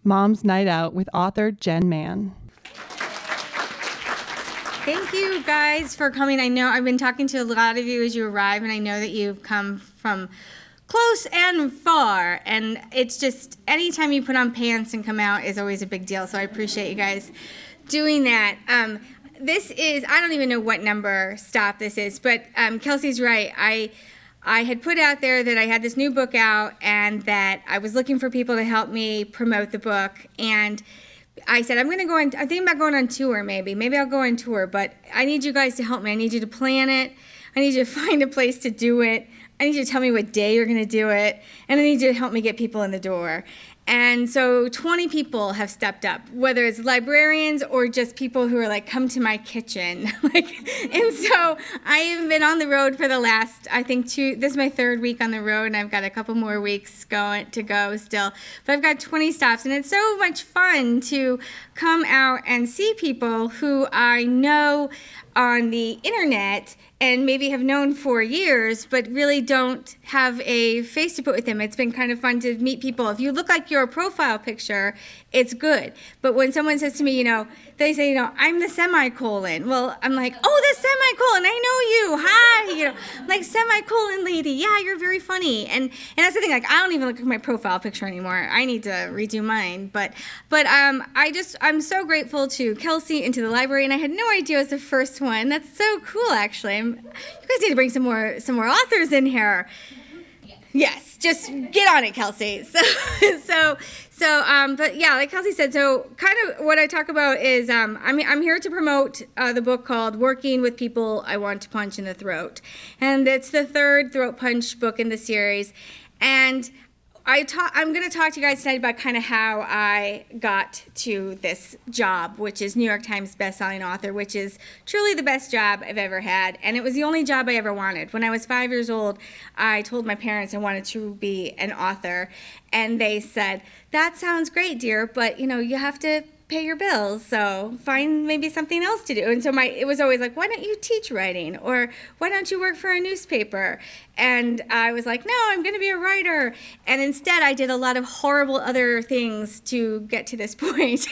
Mom's Night Out with author Jen Mann. Thank you guys for coming. I know I've been talking to a lot of you as you arrive, and I know that you've come from close and far, and it's just anytime you put on pants and come out is always a big deal, so I appreciate you guys doing that. This is, I don't even know what number stop this is, but Kelsey's right. I had put out there that I had this new book out and that I was looking for people to help me promote the book, and I said, I'm thinking about going on tour maybe. Maybe I'll go on tour, but I need you guys to help me. I need you to plan it. I need you to find a place to do it. I need you to tell me what day you're going to do it, and I need you to help me get people in the door. And so 20 people have stepped up, whether it's librarians or just people who are like, come to my kitchen. And so I have been on the road for the last, I think, this is my third week on the road, and I've got a couple more weeks to go still. But I've got 20 stops, and it's so much fun to come out and see people who I know on the internet and maybe have known for years, but really don't have a face to put with them. It's been kind of fun to meet people. If you look like your profile picture, it's good. But when someone says to me, they say, I'm the semicolon. Well, I'm like, oh, the semicolon, I know you. Hi, like semicolon lady. Yeah, you're very funny. And that's the thing. Like, I don't even look at my profile picture anymore. I need to redo mine. But I'm so grateful to Kelsey and to the library. And I had no idea it was the first one. That's so cool, actually. You guys need to bring some more authors in here. Yes, just get on it, Kelsey. But yeah, like Kelsey said, so kind of what I talk about is I'm here to promote the book called Working with People I Want to Punch in the Throat. And it's the third throat punch book in the series. And I'm going to talk to you guys tonight about kind of how I got to this job, which is New York Times bestselling author, which is truly the best job I've ever had. And it was the only job I ever wanted. When I was 5 years old, I told my parents I wanted to be an author. And they said, that sounds great, dear, but, you have to pay your bills, so find maybe something else to do. And so it was always like, why don't you teach writing? Or why don't you work for a newspaper? And I was like, no, I'm going to be a writer. And instead, I did a lot of horrible other things to get to this point.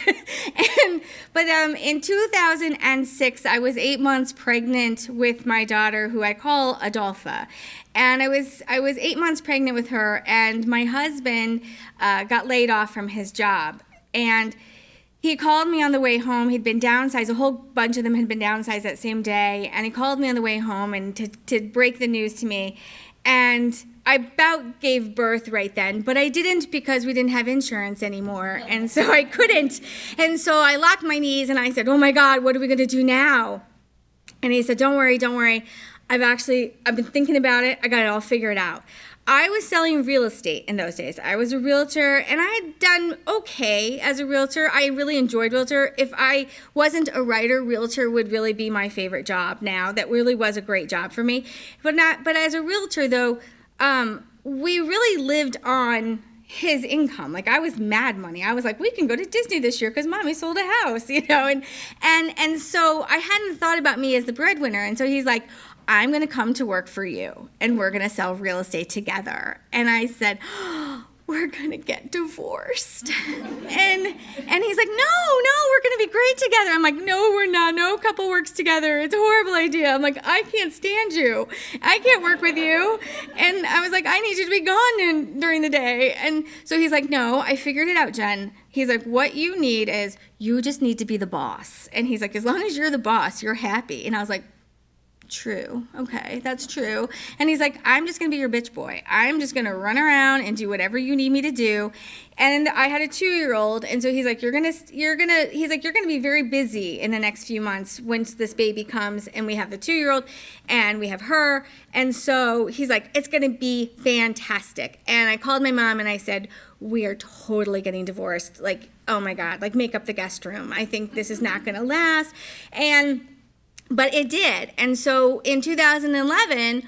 But in 2006, I was 8 months pregnant with my daughter, who I call Adolpha. And I was 8 months pregnant with her, and my husband got laid off from his job. And he called me on the way home. He'd been downsized. A whole bunch of them had been downsized that same day. And he called me on the way home and to break the news to me. And I about gave birth right then, but I didn't because we didn't have insurance anymore. And so I couldn't. And so I locked my knees and I said, oh my God, what are we going to do now? And he said, don't worry. I've been thinking about it. I got it all figured out. I was selling real estate in those days. I was a realtor, and I had done okay as a realtor. I really enjoyed realtor. If I wasn't a writer, realtor would really be my favorite job now. That really was a great job for me. But as a realtor, though, we really lived on his income. Like, I was mad money. I was like, we can go to Disney this year because Mommy sold a house, and so I hadn't thought about me as the breadwinner. And so he's like, I'm going to come to work for you, and we're going to sell real estate together. And I said, we're going to get divorced. And he's like, no, we're going to be great together. I'm like, no, we're not. No couple works together. It's a horrible idea. I'm like, I can't stand you. I can't work with you. And I was like, I need you to be gone during the day. And so he's like, no, I figured it out, Jen. He's like, what you need is you just need to be the boss. And he's like, as long as you're the boss, you're happy. And I was like, true. Okay, that's true. And he's like, I'm just going to be your bitch boy. I'm just going to run around and do whatever you need me to do. And I had a 2-year-old, and so he's like, you're going to be very busy in the next few months once this baby comes, and we have the 2-year-old and we have her. And so he's like, it's going to be fantastic. And I called my mom and I said, we are totally getting divorced. Like, oh my God, like make up the guest room. I think this is not going to last. But it did. And so in 2011,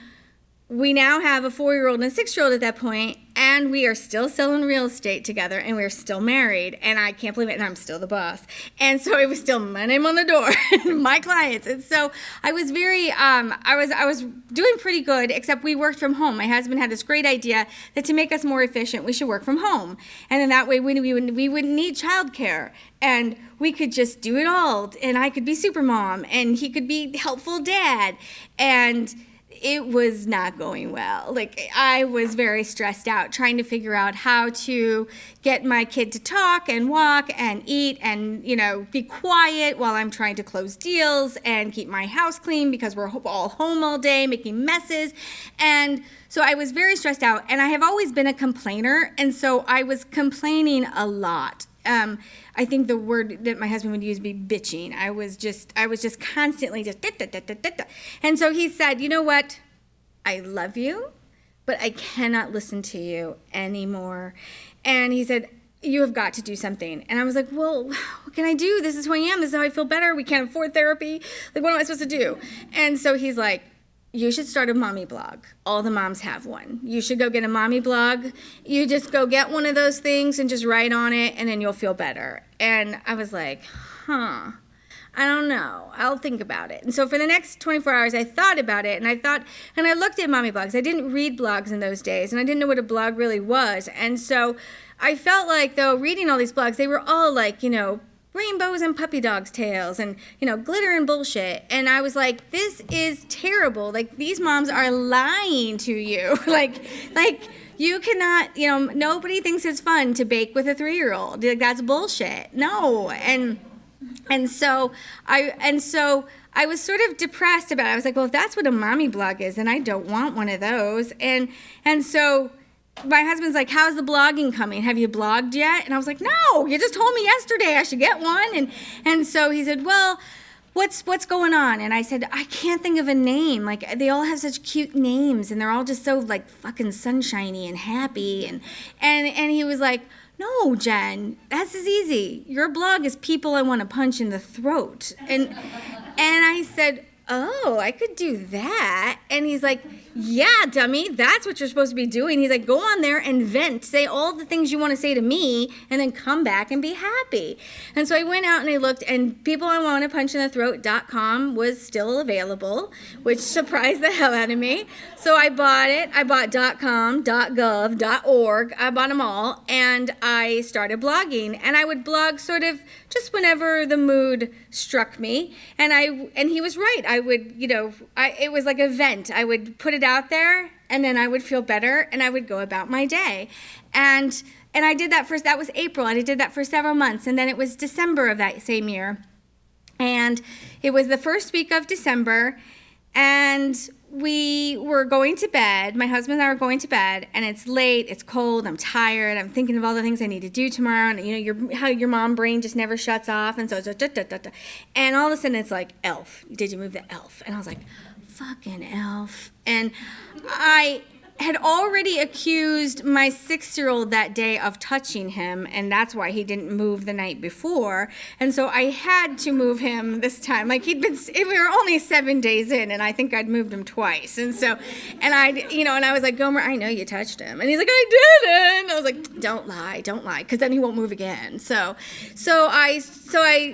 we now have a 4-year-old and a 6-year-old at that point, And we are still selling real estate together, and we're still married, and I can't believe it, and I'm still the boss. And so it was still my name on the door, my clients. And so I was very, I was doing pretty good, except we worked from home. My husband had this great idea that to make us more efficient, we should work from home. And then that way we wouldn't need childcare, and we could just do it all. And I could be super mom, and he could be helpful dad. And it was not going well. Like, I was very stressed out trying to figure out how to get my kid to talk and walk and eat and, be quiet while I'm trying to close deals and keep my house clean because we're all home all day making messes. And so I was very stressed out, and I have always been a complainer, and so I was complaining a lot. I think the word that my husband would use would be bitching. I was just constantly just da. And so he said, you know what? I love you, but I cannot listen to you anymore. And he said, you have got to do something. And I was like, well, what can I do? This is who I am. This is how I feel better. We can't afford therapy. Like, what am I supposed to do? And so he's like, you should start a mommy blog. All the moms have one. You should go get a mommy blog. You just go get one of those things and just write on it, and then you'll feel better. And I was like, I don't know. I'll think about it. And so for the next 24 hours, I thought about it, and I looked at mommy blogs. I didn't read blogs in those days, and I didn't know what a blog really was. And so I felt like, though, reading all these blogs, they were all like, rainbows and puppy dogs' tails and, glitter and bullshit. And I was like, this is terrible. Like, these moms are lying to you. like you cannot, nobody thinks it's fun to bake with a 3-year-old. Like, that's bullshit. No. And so I was sort of depressed about it. I was like, well, if that's what a mommy blog is, then I don't want one of those. And so my husband's like, how's the blogging coming? Have you blogged yet? And I was like, no, you just told me yesterday I should get one. And so he said, well, what's going on? And I said, I can't think of a name. Like, they all have such cute names, and they're all just so like fucking sunshiny and happy. And he was like, no, Jen, that's as easy. Your blog is people I want to punch in the throat. And I said, oh, I could do that. And he's like, yeah, dummy, that's what you're supposed to be doing. He's like, go on there and vent. Say all the things you want to say to me, and then come back and be happy. And so I went out and I looked, and peopleiwantopunchinthethroat.com was still available, which surprised the hell out of me. So I bought it. I bought .com, .gov, .org. I bought them all, and I started blogging. And I would blog sort of just whenever the mood struck me. And he was right. I would, it was like a vent. I would put it out there, and then I would feel better, and I would go about my day. And I did that that was April, and I did that for several months, and then it was December of that same year. And it was the first week of December, and we were going to bed. My husband and I were going to bed, and it's late, it's cold, I'm tired, I'm thinking of all the things I need to do tomorrow, and how your mom brain just never shuts off, and so it's and all of a sudden it's like, elf, did you move the elf? And I was like, fucking elf. And I had already accused my 6-year-old that day of touching him, and that's why he didn't move the night before. And so I had to move him this time. Like, we were only 7 days in, and I think I'd moved him twice. And so, and I was like, Gomer, I know you touched him. And he's like, I didn't. I was like, don't lie, because then he won't move again. So I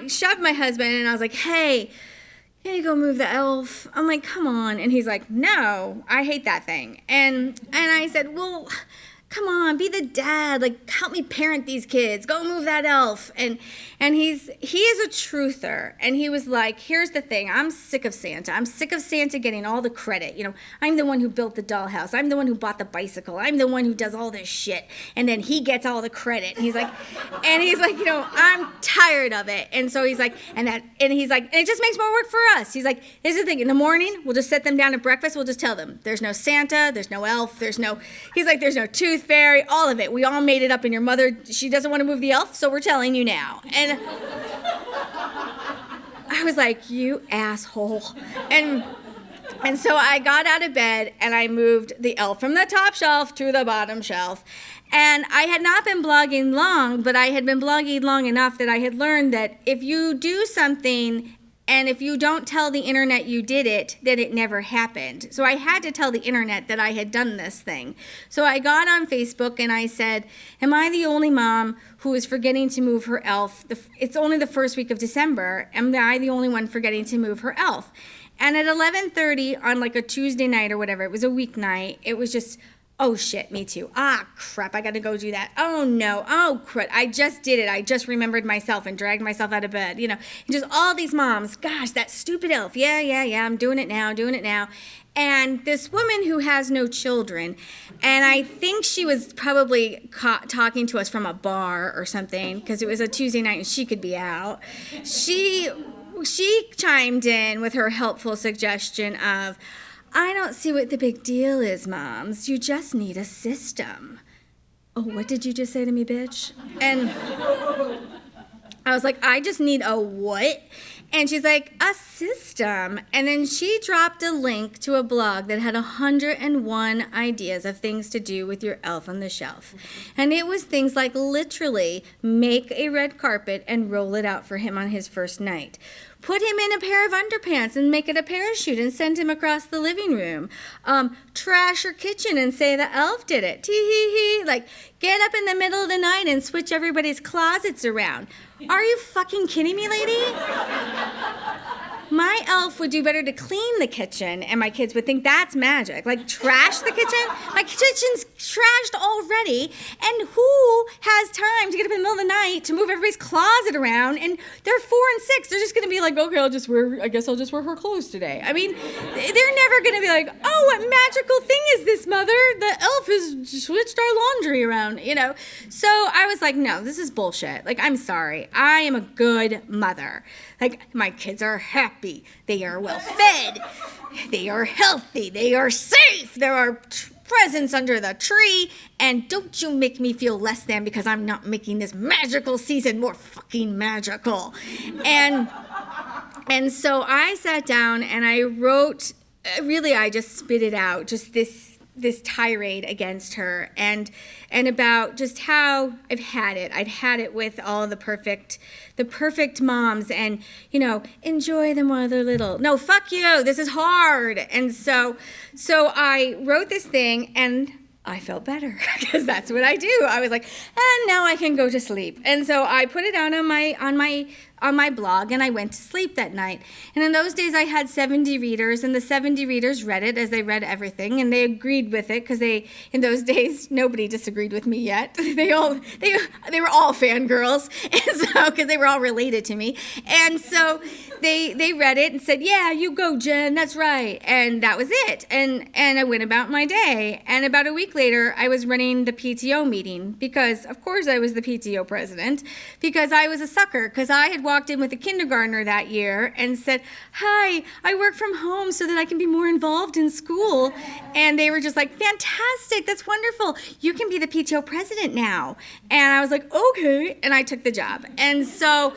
shoved my husband, and I was like, hey, can you go move the elf? I'm like, come on. And he's like, no, I hate that thing. And I said, well, come on, be the dad. Like, help me parent these kids. Go move that elf. And he is a truther. And he was like, here's the thing. I'm sick of Santa. I'm sick of Santa getting all the credit. I'm the one who built the dollhouse. I'm the one who bought the bicycle. I'm the one who does all this shit. And then he gets all the credit. And he's like, I'm tired of it. And so he's like, and it just makes more work for us. He's like, here's the thing. In the morning, we'll just sit them down at breakfast. We'll just tell them there's no Santa. There's no elf. There's no tooth fairy, all of it. We all made it up, and your mother, she doesn't want to move the elf, so we're telling you now. And I was like, you asshole. And so I got out of bed, and I moved the elf from the top shelf to the bottom shelf. And I had not been blogging long, but I had been blogging long enough that I had learned that if you do something And if you don't tell the internet you did it, then it never happened. So I had to tell the internet that I had done this thing. So I got on Facebook and I said, am I the only mom who is forgetting to move her elf? It's only the first week of December. Am I the only one forgetting to move her elf? And at 11:30 on like a Tuesday night or whatever, it was a weeknight, it was just, oh shit, me too. Ah, crap, I gotta go do that. Oh no, oh crap, I just did it. I just remembered myself and dragged myself out of bed, and just all these moms, gosh, that stupid elf. Yeah, I'm doing it now. And this woman who has no children, and I think she was probably talking to us from a bar or something, because it was a Tuesday night and she could be out. She chimed in with her helpful suggestion of, I don't see what the big deal is, moms. You just need a system. Oh, what did you just say to me, bitch? And I was like, I just need a what? And she's like, a system. And then she dropped a link to a blog that had 101 ideas of things to do with your elf on the shelf. And it was things like literally make a red carpet and roll it out for him on his first night. Put him in a pair of underpants and make it a parachute and send him across the living room. Trash your kitchen and say the elf did it. Tee-hee-hee. Like, get up in the middle of the night and switch everybody's closets around. Are you fucking kidding me, lady? My elf would do better to clean the kitchen, and my kids would think that's magic. Like, trash the kitchen? My kitchen's trashed already, and who has time to get up in the middle of the night to move everybody's closet around? And they're 4 and 6. They're just going to be like, okay, I guess I'll just wear her clothes today. I mean, they're never going to be like, oh, what magical thing is this, mother? The elf has switched our laundry around, So I was like, no, this is bullshit. Like, I'm sorry. I am a good mother. Like, my kids are happy. They are well fed. They are healthy. They are safe. There are presents under the tree. And don't you make me feel less than because I'm not making this magical season more fucking magical. And so I sat down and I wrote, really, I just spit it out, just this tirade against her and about just how I've had it. I'd had it with all the perfect moms and, enjoy them while they're little. No, fuck you. This is hard. And so I wrote this thing and I felt better because that's what I do. I was like, and now I can go to sleep. And so I put it out on my blog and I went to sleep that night. And in those days I had 70 readers and the 70 readers read it as they read everything and they agreed with it because in those days nobody disagreed with me yet. They were all fangirls, and so because they were all related to me. And so they read it and said, yeah, you go, Jen, that's right. And that was it. And I went about my day. And about a week later, I was running the PTO meeting because, of course, I was the PTO president because I was a sucker because I had walked in with a kindergartner that year and said, hi, I work from home so that I can be more involved in school. And they were just like, fantastic, that's wonderful. You can be the PTO president now. And I was like, okay. And I took the job. And so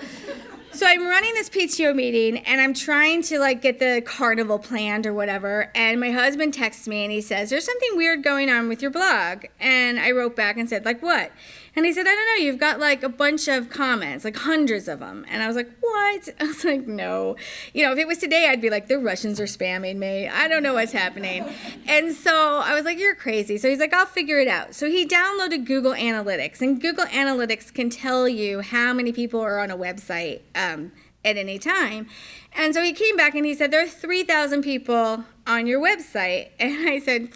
I'm running this PTO meeting, and I'm trying to, get the carnival planned or whatever, and my husband texts me, and he says, there's something weird going on with your blog. And I wrote back and said, like, what? And he said, I don't know, you've got, a bunch of comments, hundreds of them. And I was like, what? I was like, no. If it was today, I'd be like, the Russians are spamming me. I don't know what's happening. And so I was like, you're crazy. So he's like, I'll figure it out. So he downloaded Google Analytics, and Google Analytics can tell you how many people are on a website at any time. And so he came back and he said, there are 3,000 people on your website. And I said,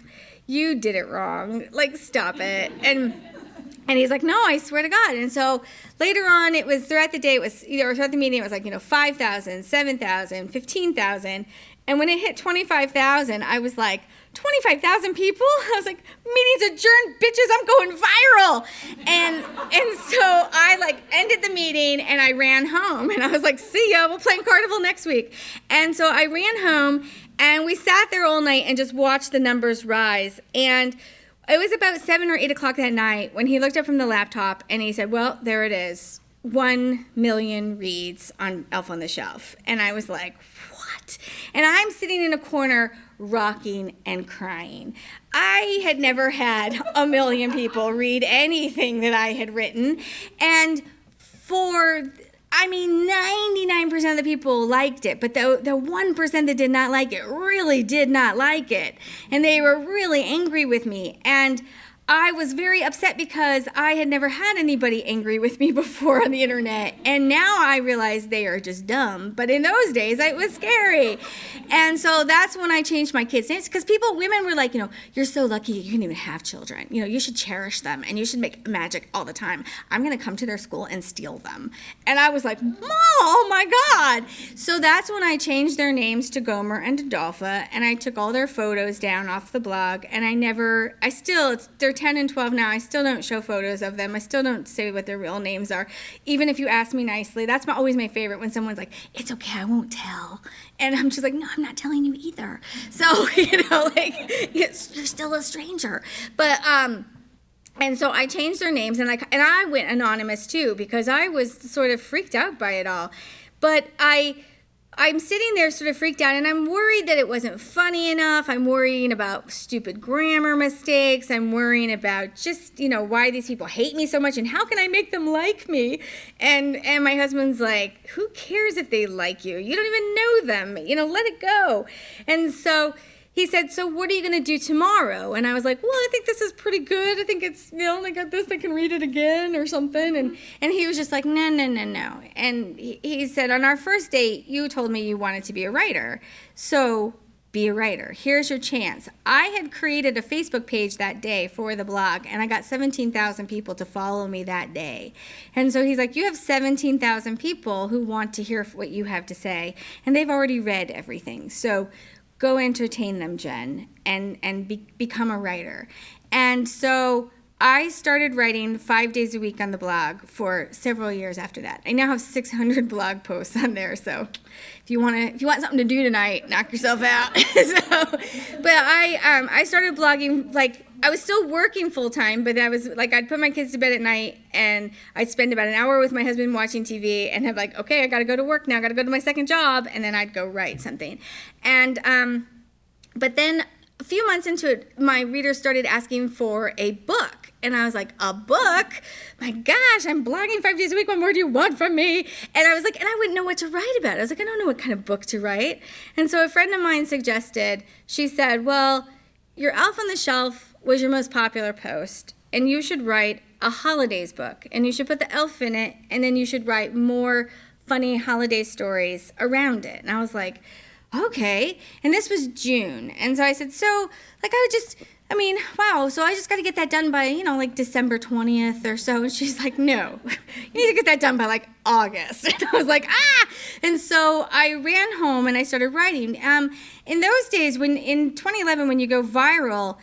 you did it wrong. Stop it. And he's like, no, I swear to God. And so later on, it was throughout the day, throughout the meeting, it was 5,000, 7,000, 15,000. And when it hit 25,000, I was like, 25,000 people? I was like, meeting's adjourned, bitches, I'm going viral. And so I ended the meeting and I ran home. And I was like, see ya, we'll play Carnival next week. And so I ran home and we sat there all night and just watched the numbers rise. And it was about 7 or 8 o'clock that night when he looked up from the laptop and he said, well, there it is. 1 million reads on Elf on the Shelf. And I was like, what? And I'm sitting in a corner rocking and crying. I had never had 1 million people read anything that I had written. And I mean, 99% of the people liked it, but the 1% that did not like it really did not like it. And they were really angry with me. And I was very upset because I had never had anybody angry with me before on the internet. And now I realize they are just dumb. But in those days, it was scary. And so that's when I changed my kids' names. Because women were like, you're so lucky you can even have children. You should cherish them and you should make magic all the time. I'm going to come to their school and steal them. And I was like, oh my God. So that's when I changed their names to Gomer and Adolpha. And I took all their photos down off the blog. And they're 10 and 12 now. I still don't show photos of them. I still don't say what their real names are, even if you ask me nicely. That's always my favorite, when someone's like, it's okay, I won't tell. And I'm just like, no, I'm not telling you either. So, you're still a stranger. But, and so I changed their names, and I went anonymous too, because I was sort of freaked out by it all. But I'm sitting there sort of freaked out, and I'm worried that it wasn't funny enough. I'm worrying about stupid grammar mistakes. I'm worrying about just, why these people hate me so much, and how can I make them like me? And my husband's like, who cares if they like you? You don't even know them. Let it go. And so he said, so what are you going to do tomorrow? And I was like, well, I think this is pretty good. I think it's, I got this, I can read it again or something. And he was just like, no. And he said, on our first date, you told me you wanted to be a writer. So be a writer. Here's your chance. I had created a Facebook page that day for the blog, and I got 17,000 people to follow me that day. And so he's like, you have 17,000 people who want to hear what you have to say, and they've already read everything. So go entertain them, Jen, and become a writer. And so I started writing 5 days a week on the blog for several years after that. I now have 600 blog posts on there. So if you want something to do tonight, knock yourself out. But I started blogging, I was still working full time, but I was I'd put my kids to bed at night, and I'd spend about an hour with my husband watching TV, and have okay, I got to go to work now, I got to go to my second job, and then I'd go write something. And but then a few months into it, my readers started asking for a book. And I was like, a book? My gosh, I'm blogging 5 days a week. What more do you want from me? And I was like, and I wouldn't know what to write about. I was like, I don't know what kind of book to write. And so a friend of mine suggested, she said, well, your Elf on the Shelf was your most popular post, and you should write a holidays book. And you should put the elf in it, and then you should write more funny holiday stories around it. And I was like, okay. And this was June. And so I said, so, wow, so I just got to get that done by, December 20th or so. And she's like, no, you need to get that done by, August. And I was like, ah! And so I ran home and I started writing. In those days, in 2011, when you go viral,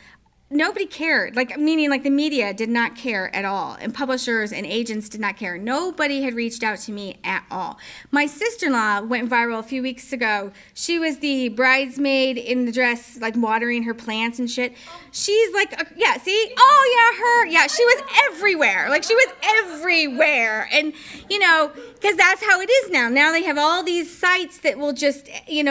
nobody cared, meaning the media did not care at all, and publishers and agents did not care. Nobody had reached out to me at all. My sister-in-law went viral a few weeks ago. She was the bridesmaid in the dress, watering her plants and shit. She's yeah, see? Oh, yeah, her. Yeah, she was everywhere. She was everywhere. And, because that's how it is now. Now they have all these sites that will just,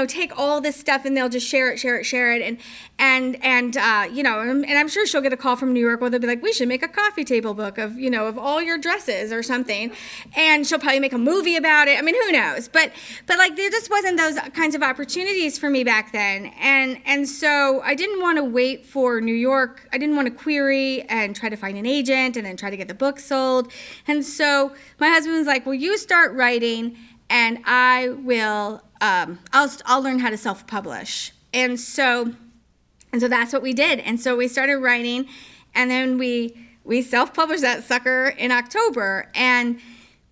take all this stuff and they'll just share it. And I'm sure she'll get a call from New York where they'll be like, we should make a coffee table book of, of all your dresses or something. And she'll probably make a movie about it. I mean, who knows? But there just wasn't those kinds of opportunities for me back then. And so I didn't want to wait for New York. I didn't want to query and try to find an agent and then try to get the book sold. And so my husband was like, well, you start writing and I will, I'll learn how to self-publish. And so that's what we did. And so we started writing, and then we self-published that sucker in October, and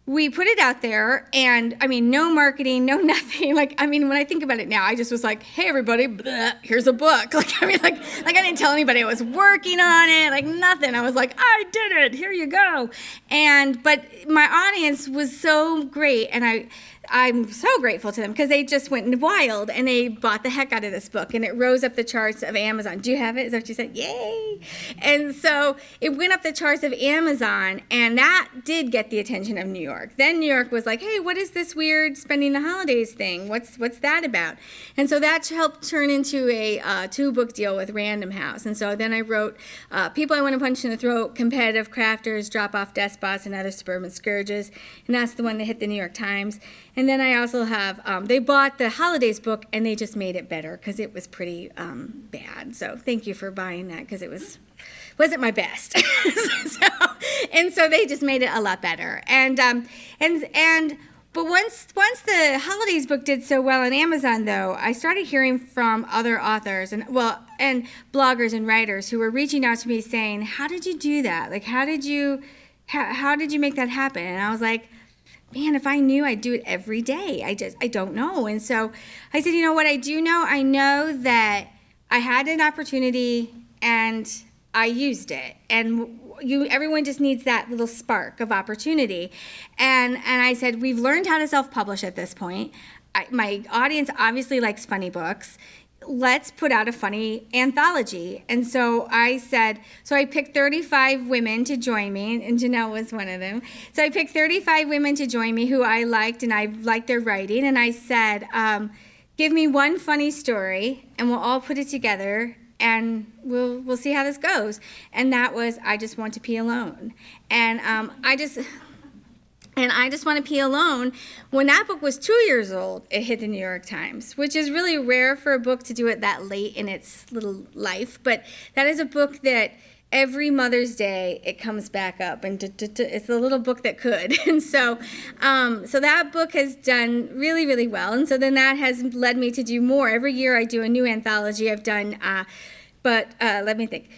we put it out there, and no marketing, no nothing. When I think about it now, I just was like, hey everybody, bleh, here's a book. I didn't tell anybody I was working on it, nothing. I was like, I did it, here you go. But my audience was so great, and I'm so grateful to them because they just went wild and they bought the heck out of this book, and it rose up the charts of Amazon. Do you have it? Is that what you said? Yay! And so it went up the charts of Amazon, and that did get the attention of New York. Then New York was like, hey, what is this weird spending the holidays thing? What's that about? And so that helped turn into a 2-book deal with Random House. And so then I wrote People I Want to Punch in the Throat, Competitive Crafters, Drop Off Despots, and Other Suburban Scourges. And that's the one that hit the New York Times. And then I also have, they bought the holidays book and they just made it better because it was pretty bad. So thank you for buying that because it wasn't my best. So they just made it a lot better. But once the holidays book did so well on Amazon, though, I started hearing from other authors and bloggers and writers who were reaching out to me saying, how did you do that? Like, how did you make that happen? And I was like, man, if I knew, I'd do it every day. I don't know. And so I said, you know what I do know? I know that I had an opportunity and I used it. And everyone just needs that little spark of opportunity. And I said, we've learned how to self-publish at this point. My audience obviously likes funny books. Let's put out a funny anthology. And so I said, I picked 35 women to join me, and Janelle was one of them. So I picked 35 women to join me who I liked, and I liked their writing. And I said, give me one funny story, and we'll all put it together, and we'll see how this goes. And that was I Just Want to Pee Alone. And I Just Want to Pee Alone, when that book was 2 years old, it hit the New York Times, which is really rare for a book to do it that late in its little life. But that is a book that every Mother's Day, it comes back up, and it's the little book that could. And so that book has done really, really well. And so then that has led me to do more. Every year I do a new anthology. I've done, let me think.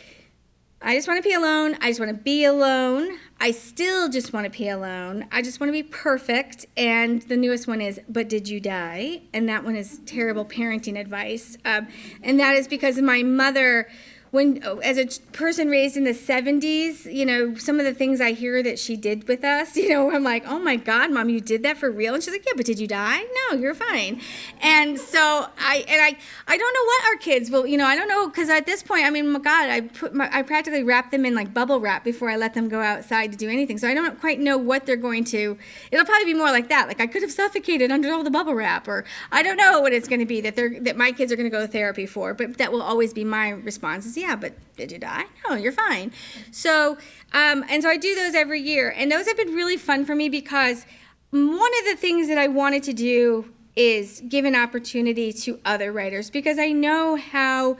I Just Want to Pee Alone. I Just Want to Be Alone. I Still Just Want to Pee Alone. I Just Want to Be Perfect. And the newest one is But Did You Die? And that one is terrible parenting advice. And that is because my mother, as a person raised in the 70s, some of the things I hear that she did with us, I'm like, oh my God, Mom, you did that for real? And she's like, yeah, but did you die? No, you're fine. And so I don't know what our kids will, I don't know, because at this point, my God, I practically wrap them in like bubble wrap before I let them go outside to do anything. So I don't quite know what they're going to, it'll probably be more like that. Like I could have suffocated under all the bubble wrap, or I don't know what it's going to be that my kids are going to go to therapy for, but that will always be my response is, yeah, but did you die? No, you're fine. So, and so I do those every year. And those have been really fun for me because one of the things that I wanted to do is give an opportunity to other writers because I know how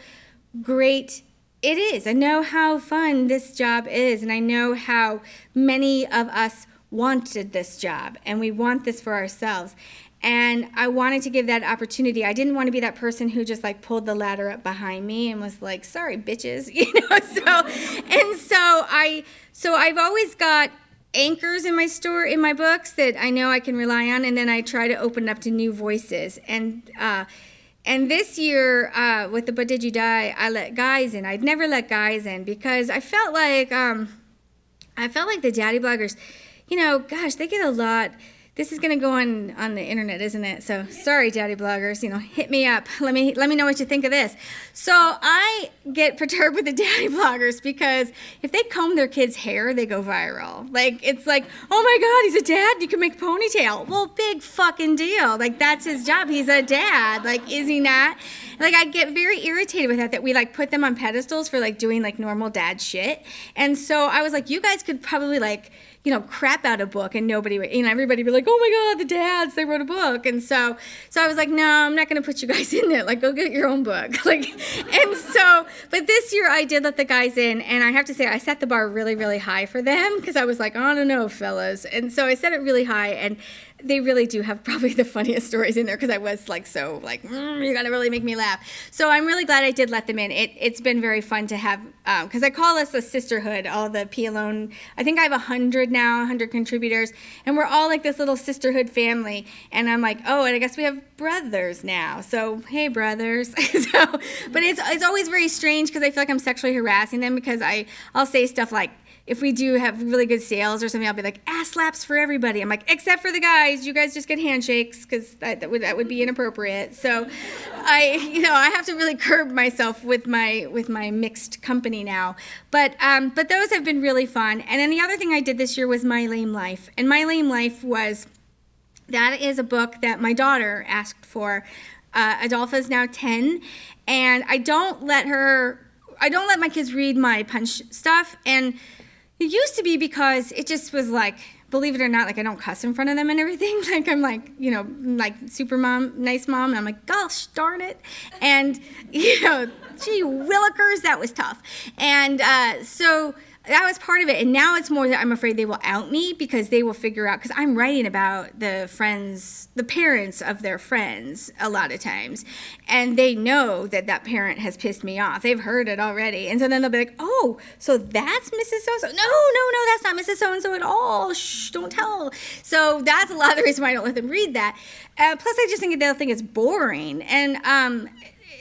great it is. I know how fun this job is. And I know how many of us wanted this job and we want this for ourselves. And I wanted to give that opportunity. I didn't want to be that person who just like pulled the ladder up behind me and was like, sorry, bitches, So I've always got anchors in my books that I know I can rely on, and then I try to open it up to new voices. And this year with the But Did You Die, I let guys in. I'd never let guys in because I felt like the daddy bloggers, gosh, they get a lot. This is going to go on the internet, isn't it? So sorry, daddy bloggers, hit me up. Let me know what you think of this. So I get perturbed with the daddy bloggers because if they comb their kids' hair, they go viral. Like, it's like, oh my God, he's a dad. You can make a ponytail. Well, big fucking deal. Like, that's his job. He's a dad. Like, is he not? Like, I get very irritated with that we like put them on pedestals for like doing like normal dad shit. And so I was like, you guys could probably like, crap out a book and nobody would, everybody would be like, oh my God, the dads, they wrote a book. And so I was like, no, I'm not going to put you guys in there. Like, go get your own book. But this year I did let the guys in, and I have to say, I set the bar really, really high for them because I was like, I don't know, fellas. And so I set it really high, and they really do have probably the funniest stories in there because I was like, so like, you're going to really make me laugh. So I'm really glad I did let them in. It's been very fun to have, because I call us a sisterhood, all the Pee Alone. I think I have 100 contributors, and we're all like this little sisterhood family. And I'm like, oh, and I guess we have brothers now. So, hey, brothers. But it's always very strange because I feel like I'm sexually harassing them because I'll say stuff like, if we do have really good sales or something, I'll be like, ass slaps for everybody. I'm like, except for the guys, you guys just get handshakes, because that would be inappropriate. So I have to really curb myself with my mixed company now. But those have been really fun. And then the other thing I did this year was My Lame Life. And My Lame Life that is a book that my daughter asked for. Adolpha is now 10, and I don't let my kids read my punch stuff. And it used to be because it just was like, believe it or not, like I don't cuss in front of them and everything. Like I'm like, like super mom, nice mom. And I'm like, gosh darn it. And, gee willikers, that was tough. And so that was part of it. And now it's more that I'm afraid they will out me, because they will figure out, because I'm writing about the parents of their friends a lot of times. And they know that parent has pissed me off. They've heard it already. And so then they'll be like, oh, so that's Mrs. So-and-so. No, that's not Mrs. So-and-so at all. Shh, don't tell. So that's a lot of the reason why I don't let them read that. Plus, I just think they'll think it's boring. And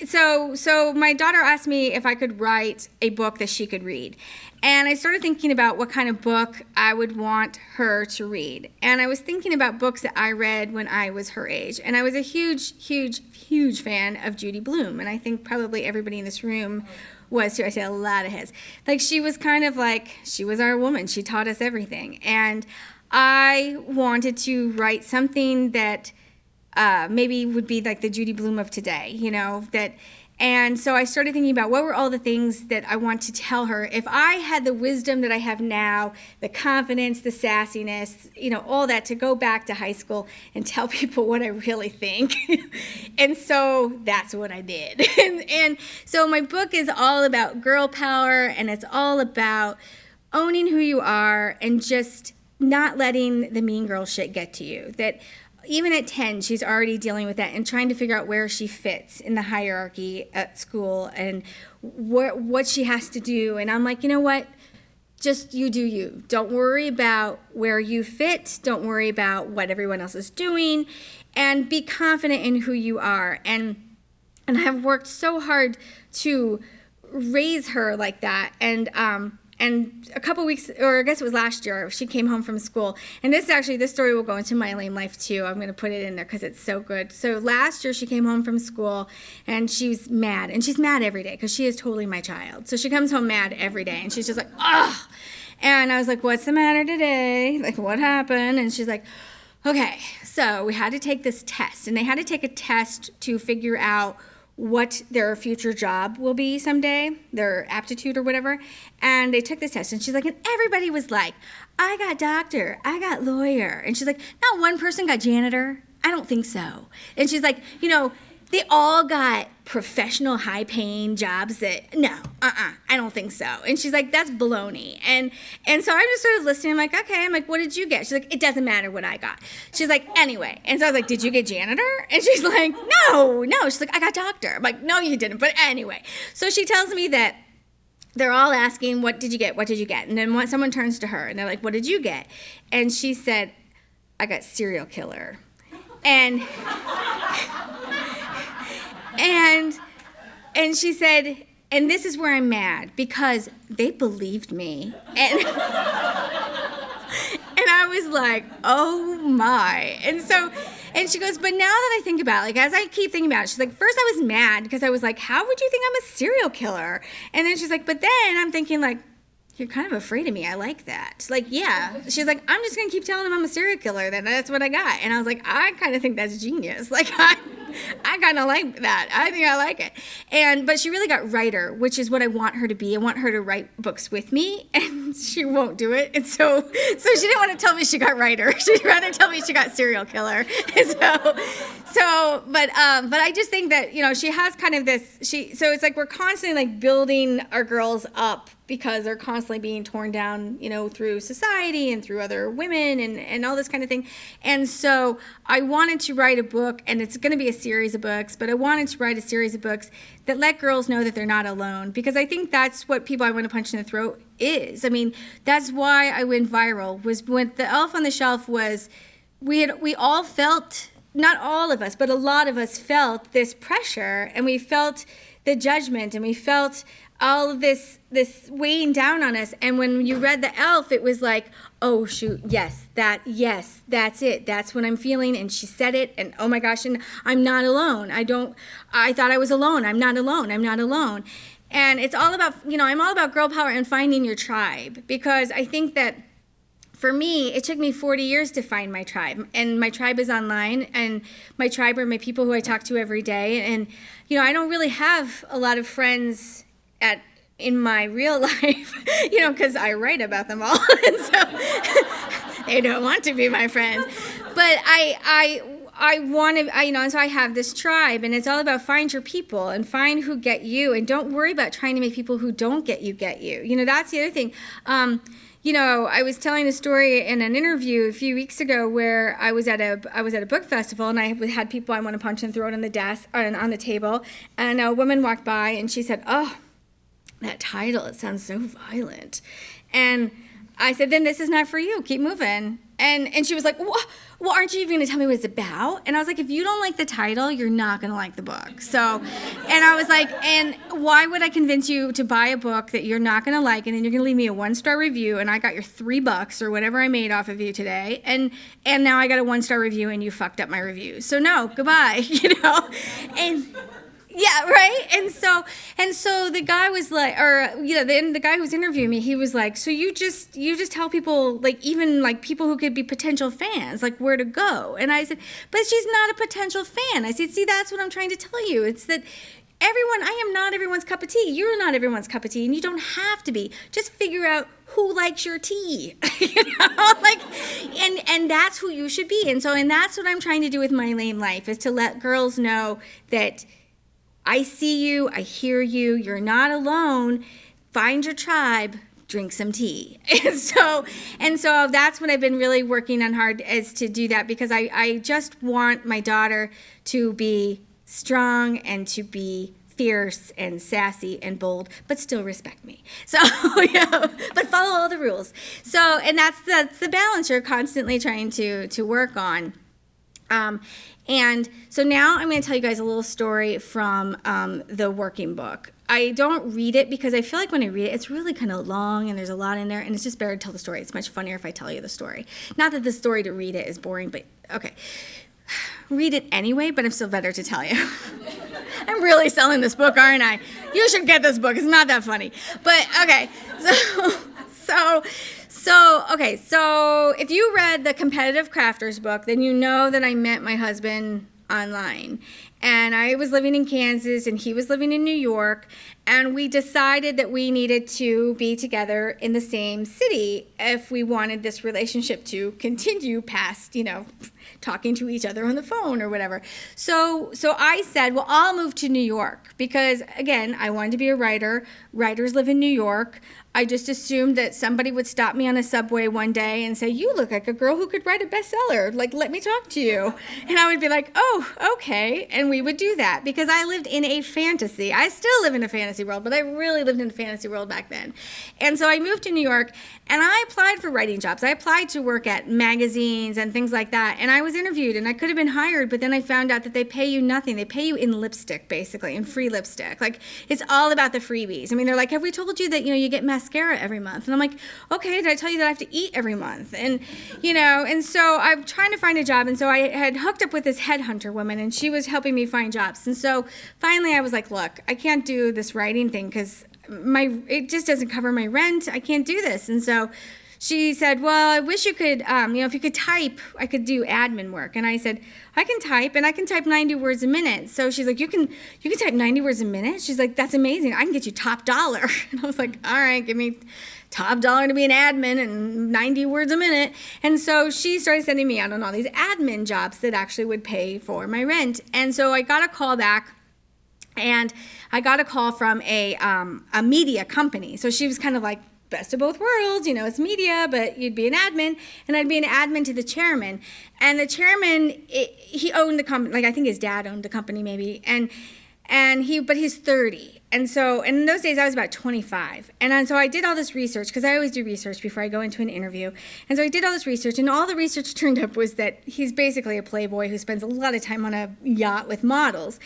so my daughter asked me if I could write a book that she could read. And I started thinking about what kind of book I would want her to read. And I was thinking about books that I read when I was her age. And I was a huge fan of Judy Blume. And I think probably everybody in this room was too. I said a lot of heads. Like, she was kind of like, she was our woman. She taught us everything. And I wanted to write something that maybe would be like the Judy Blume of today, And so I started thinking about what were all the things that I want to tell her. If I had the wisdom that I have now, the confidence, the sassiness, all that, to go back to high school and tell people what I really think. And so that's what I did. And so my book is all about girl power, and it's all about owning who you are and just not letting the mean girl shit get to you. That even at 10, she's already dealing with that and trying to figure out where she fits in the hierarchy at school and what she has to do. And I'm like, you know what? Just you do you. Don't worry about where you fit. Don't worry about what everyone else is doing. And be confident in who you are. And I have worked so hard to raise her like that. And a couple weeks, or I guess it was last year, she came home from school. And this story will go into My Lame Life too. I'm going to put it in there because it's so good. So last year she came home from school and she was mad. And she's mad every day because she is totally my child. So she comes home mad every day and she's just like, ugh. And I was like, what's the matter today? Like, what happened? And she's like, okay, so we had to take this test. And they had to take a test to figure out what their future job will be someday, their aptitude or whatever. And they took this test, and she's like, and everybody was like, I got doctor, I got lawyer. And she's like, not one person got janitor. I don't think so. And she's like, they all got professional, high-paying jobs that, no, I don't think so. And she's like, that's baloney. And so I just started listening. I'm like, okay. I'm like, what did you get? She's like, it doesn't matter what I got. She's like, anyway. And so I was like, did you get janitor? And she's like, no. She's like, I got doctor. I'm like, no, you didn't. But anyway. So she tells me that they're all asking, what did you get? What did you get? And then someone turns to her, and they're like, what did you get? And she said, I got serial killer. And she said, and this is where I'm mad, because they believed me. And I was like, oh my. And she goes, but now that I think about it, like as I keep thinking about it, she's like, first I was mad because I was like, how would you think I'm a serial killer? And then she's like, but then I'm thinking like, you're kind of afraid of me. I like that. Like, yeah. She's like, I'm just going to keep telling them I'm a serial killer. Then that's what I got. And I was like, I kind of think that's genius. Like, I kind of like that. I think I like it. But she really got writer, which is what I want her to be. I want her to write books with me, and she won't do it. And so she didn't want to tell me she got writer. She'd rather tell me she got serial killer. But I just think that, she has kind of this, so it's like we're constantly like building our girls up because they're constantly being torn down, through society and through other women and all this kind of thing. And so I wanted to write a book, and it's going to be a series of books, but I wanted to write a series of books that let girls know that they're not alone, because I think that's what People I Want to Punch in the Throat is. I mean, that's why I went viral, was when The Elf on the Shelf was, we all felt, not all of us, but a lot of us felt this pressure, and we felt the judgment, and we felt all of this weighing down on us. And when you read The Elf, it was like, oh shoot, yes, that's it. That's what I'm feeling. And she said it, and oh my gosh, and I'm not alone. I thought I was alone. I'm not alone. I'm not alone. And it's all about, I'm all about girl power and finding your tribe, because I think that for me, it took me 40 years to find my tribe, and my tribe is online, and my tribe are my people who I talk to every day. And, I don't really have a lot of friends in my real life, because I write about them all, and so they don't want to be my friends. But I want to, and so I have this tribe, and it's all about find your people and find who get you, and don't worry about trying to make people who don't get you. That's the other thing. I was telling a story in an interview a few weeks ago where I was at a book festival, and I had people I want to punch and throw it on the desk, on the table, and a woman walked by and she said, "Oh, that title, it sounds so violent." And I said, "Then this is not for you. Keep moving." And she was like, "Well, aren't you even going to tell me what it's about?" And I was like, if you don't like the title, you're not going to like the book. So, and I was like, and why would I convince you to buy a book that you're not going to like, and then you're going to leave me a 1-star review, and I got your $3 or whatever I made off of you today, and now I got a 1-star review, and you fucked up my review. So no, goodbye, and... Yeah, right? And so the guy was like, the guy who was interviewing me, he was like, so you just tell people, like, even like people who could be potential fans, like where to go. And I said, but she's not a potential fan. I said, see, that's what I'm trying to tell you. It's that I am not everyone's cup of tea. You're not everyone's cup of tea, and you don't have to be. Just figure out who likes your tea, and that's who you should be. And that's what I'm trying to do with My Lame Life, is to let girls know that I see you, I hear you, you're not alone, find your tribe, drink some tea. And so that's what I've been really working on hard, is to do that, because I just want my daughter to be strong and to be fierce and sassy and bold, but still respect me. So, but follow all the rules. So, and that's the balance you're constantly trying to work on. And so now I'm going to tell you guys a little story from the working book. I don't read it because I feel like when I read it, it's really kind of long and there's a lot in there, and it's just better to tell the story. It's much funnier if I tell you the story. Not that the story to read it is boring, but okay. Read it anyway, but I'm still better to tell you. I'm really selling this book, aren't I? You should get this book. It's not that funny. But okay, so if you read the Competitive Crafters book, then you know that I met my husband online. And I was living in Kansas, and he was living in New York, and we decided that we needed to be together in the same city if we wanted this relationship to continue past, talking to each other on the phone or whatever. So I said, well, I'll move to New York because, again, I wanted to be a writer. Writers live in New York. I just assumed that somebody would stop me on a subway one day and say, you look like a girl who could write a bestseller. Like, let me talk to you. And I would be like, oh, okay. And we would do that because I lived in a fantasy. I still live in a fantasy world, but I really lived in a fantasy world back then. And so I moved to New York, and I applied for writing jobs. I applied to work at magazines and things like that. And I was interviewed, and I could have been hired, but then I found out that they pay you nothing. They pay you in lipstick, basically, in free lipstick. Like, it's all about the freebies. I mean, they're like, have we told you that, you get mascara every month? And I'm like, okay, did I tell you that I have to eat every month? And, and so I'm trying to find a job. And so I had hooked up with this headhunter woman, and she was helping me find jobs. And so finally I was like, look, I can't do this writing thing because it just doesn't cover my rent. I can't do this. And so she said, well, I wish you could, if you could type, I could do admin work. And I said, I can type, and I can type 90 words a minute. So she's like, you can type 90 words a minute? She's like, that's amazing. I can get you top dollar. And I was like, all right, give me top dollar to be an admin and 90 words a minute. And so she started sending me out on all these admin jobs that actually would pay for my rent. And so I got a call back. And I got a call from a media company. So she was kind of like, best of both worlds, it's media, but you'd be an admin, and I'd be an admin to the chairman. And the chairman, he owned the company, like I think his dad owned the company maybe, but he's 30. And so, and in those days I was about 25. And so I did all this research, because I always do research before I go into an interview. And so I did all this research, and all the research turned up was that he's basically a playboy who spends a lot of time on a yacht with models.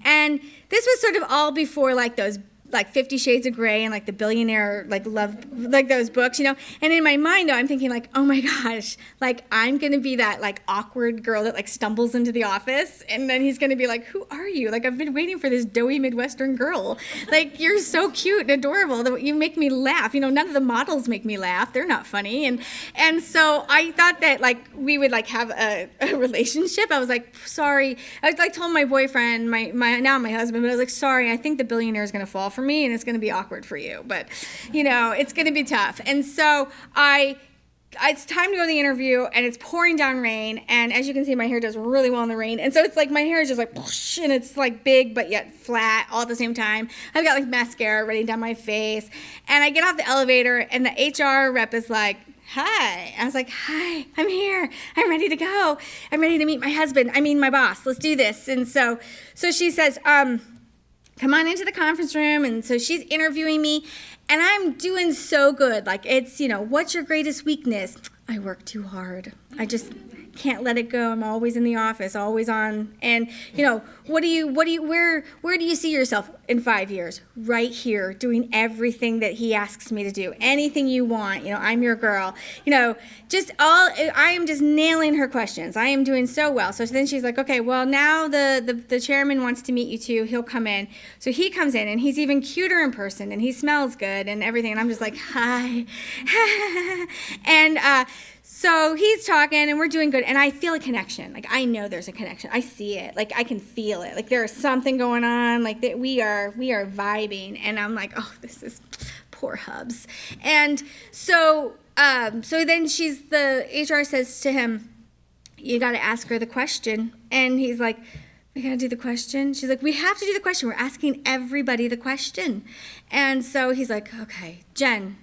And this was sort of all before like those like 50 Shades of Grey and like the billionaire like love like those books, and in my mind though I'm thinking like, oh my gosh, like I'm gonna be that like awkward girl that like stumbles into the office, and then he's gonna be like, who are you? Like I've been waiting for this doughy Midwestern girl, like you're so cute and adorable, you make me laugh. None of the models make me laugh, they're not funny, and so I thought that like we would like have a relationship. I was like, sorry, I was like told my boyfriend, my now my husband, but I was like, sorry, I think the billionaire is gonna fall for me and it's going to be awkward for you, but it's going to be tough. And so it's time to go to the interview, and it's pouring down rain, and as you can see my hair does really well in the rain, and so it's like my hair is just like whoosh, and it's like big but yet flat all at the same time. I've got like mascara running down my face, and I get off the elevator and the HR rep is like, hi. I was like, hi, I'm here. I'm ready to go. I'm ready to meet my boss. Let's do this. And so she says, come on into the conference room. And so she's interviewing me, and I'm doing so good. Like it's, what's your greatest weakness? I work too hard. I just can't let it go. I'm always in the office, always on. And, where do you see yourself in 5 years? Right here, doing everything that he asks me to do. Anything you want, I'm your girl. I am just nailing her questions. I am doing so well. So then she's like, okay, well, now the chairman wants to meet you too. He'll come in. So he comes in, and he's even cuter in person, and he smells good and everything. And I'm just like, hi. And, so he's talking, and we're doing good, and I feel a connection. Like, I know there's a connection. I see it. Like, I can feel it. Like, there is something going on. Like, that we are vibing, and I'm like, oh, this is poor Hubs. And so then the HR says to him, you got to ask her the question. And he's like, we got to do the question? She's like, we have to do the question. We're asking everybody the question. And so he's like, okay, Jen,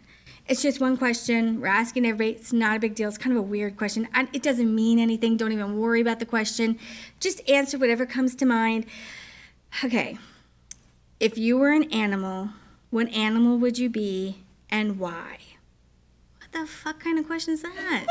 it's just one question. We're asking everybody. It's not a big deal. It's kind of a weird question. It doesn't mean anything. Don't even worry about the question. Just answer whatever comes to mind. Okay. If you were an animal, what animal would you be and why? What the fuck kind of question is that?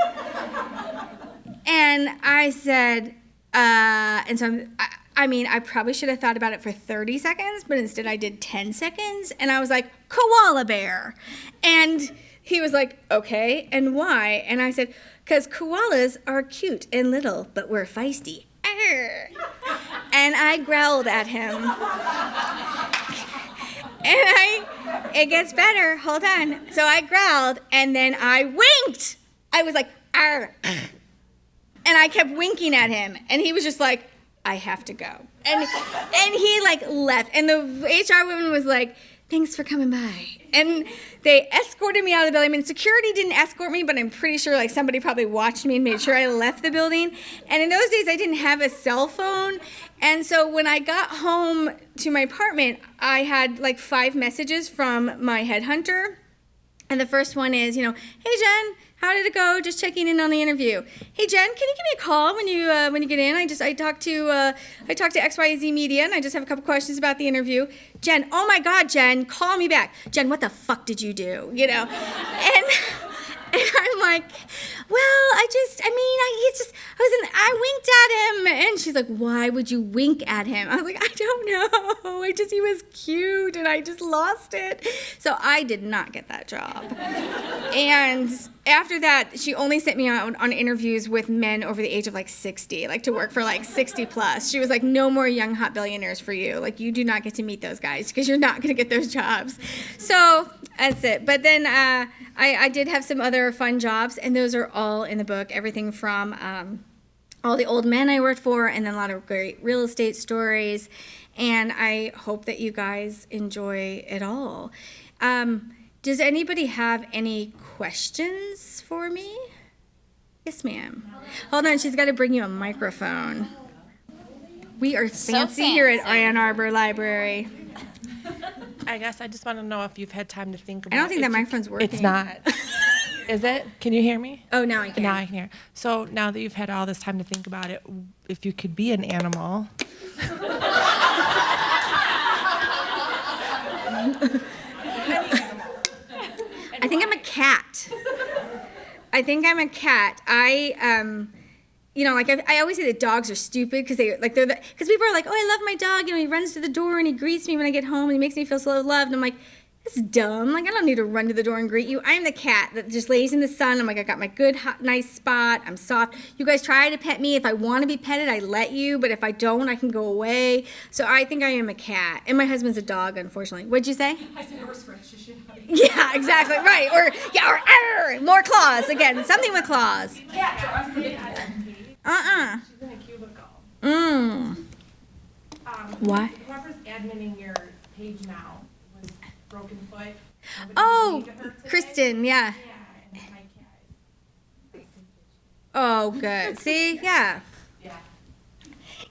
And I said, and so I probably should have thought about it for 30 seconds, but instead I did 10 seconds, and I was like, koala bear. And he was like, okay, and why? And I said, because koalas are cute and little, but we're feisty. Arr. And I growled at him. And it gets better, hold on. So I growled, and then I winked. I was like, arr. And I kept winking at him, and he was just like, I have to go. And he like left, and the HR woman was like, thanks for coming by. And they escorted me out of the building. I mean, security didn't escort me, but I'm pretty sure like somebody probably watched me and made sure I left the building. And in those days, I didn't have a cell phone. And so when I got home to my apartment, I had like 5 messages from my headhunter. And the first one is, hey, Jen, how did it go? Just checking in on the interview. Hey, Jen, can you give me a call when you get in? I talked to XYZ Media, and I just have a couple questions about the interview. Jen, oh my God, Jen, call me back. Jen, what the fuck did you do? And I'm like, well, I winked at him. And she's like, why would you wink at him? I was like, I don't know. He was cute, and I just lost it. So I did not get that job. And after that, she only sent me out on interviews with men over the age of like 60, like to work for like 60 plus. She was like, no more young hot billionaires for you. Like, you do not get to meet those guys because you're not going to get those jobs. So that's it. But then I did have some other fun jobs, and those are all in the book. Everything from all the old men I worked for, and then a lot of great real estate stories. And I hope that you guys enjoy it all. Does anybody have any questions for me? Yes, ma'am. Hold on, she's got to bring you a microphone. We are fancy here at Ann Arbor Library. I guess I just want to know if you've had time to think about it. I don't think that microphone's working. It's not. Is it? Can you hear me? Oh, now I can. Now I can hear. So now that you've had all this time to think about it, if you could be an animal. I think I'm a cat. I think I'm a cat. like I always say that dogs are stupid because because people are like, oh, I love my dog. He runs to the door and he greets me when I get home and he makes me feel so loved. And I'm like, that's dumb. Like, I don't need to run to the door and greet you. I'm the cat that just lays in the sun. I'm like, I got my good, hot, nice spot. I'm soft. You guys try to pet me. If I want to be petted, I let you. But if I don't, I can go away. So I think I am a cat. And my husband's a dog, unfortunately. What'd you say? I said, or scratch the shit out of you. Yeah, exactly. Right. Or more claws. Again, something with claws. Cats are unpredictable. She's in a cubicle. Why? Whoever's adminning your page now was broken foot. Oh, Kristen, yeah. Yeah, and my cat. Oh, good. See? Yeah. Yeah.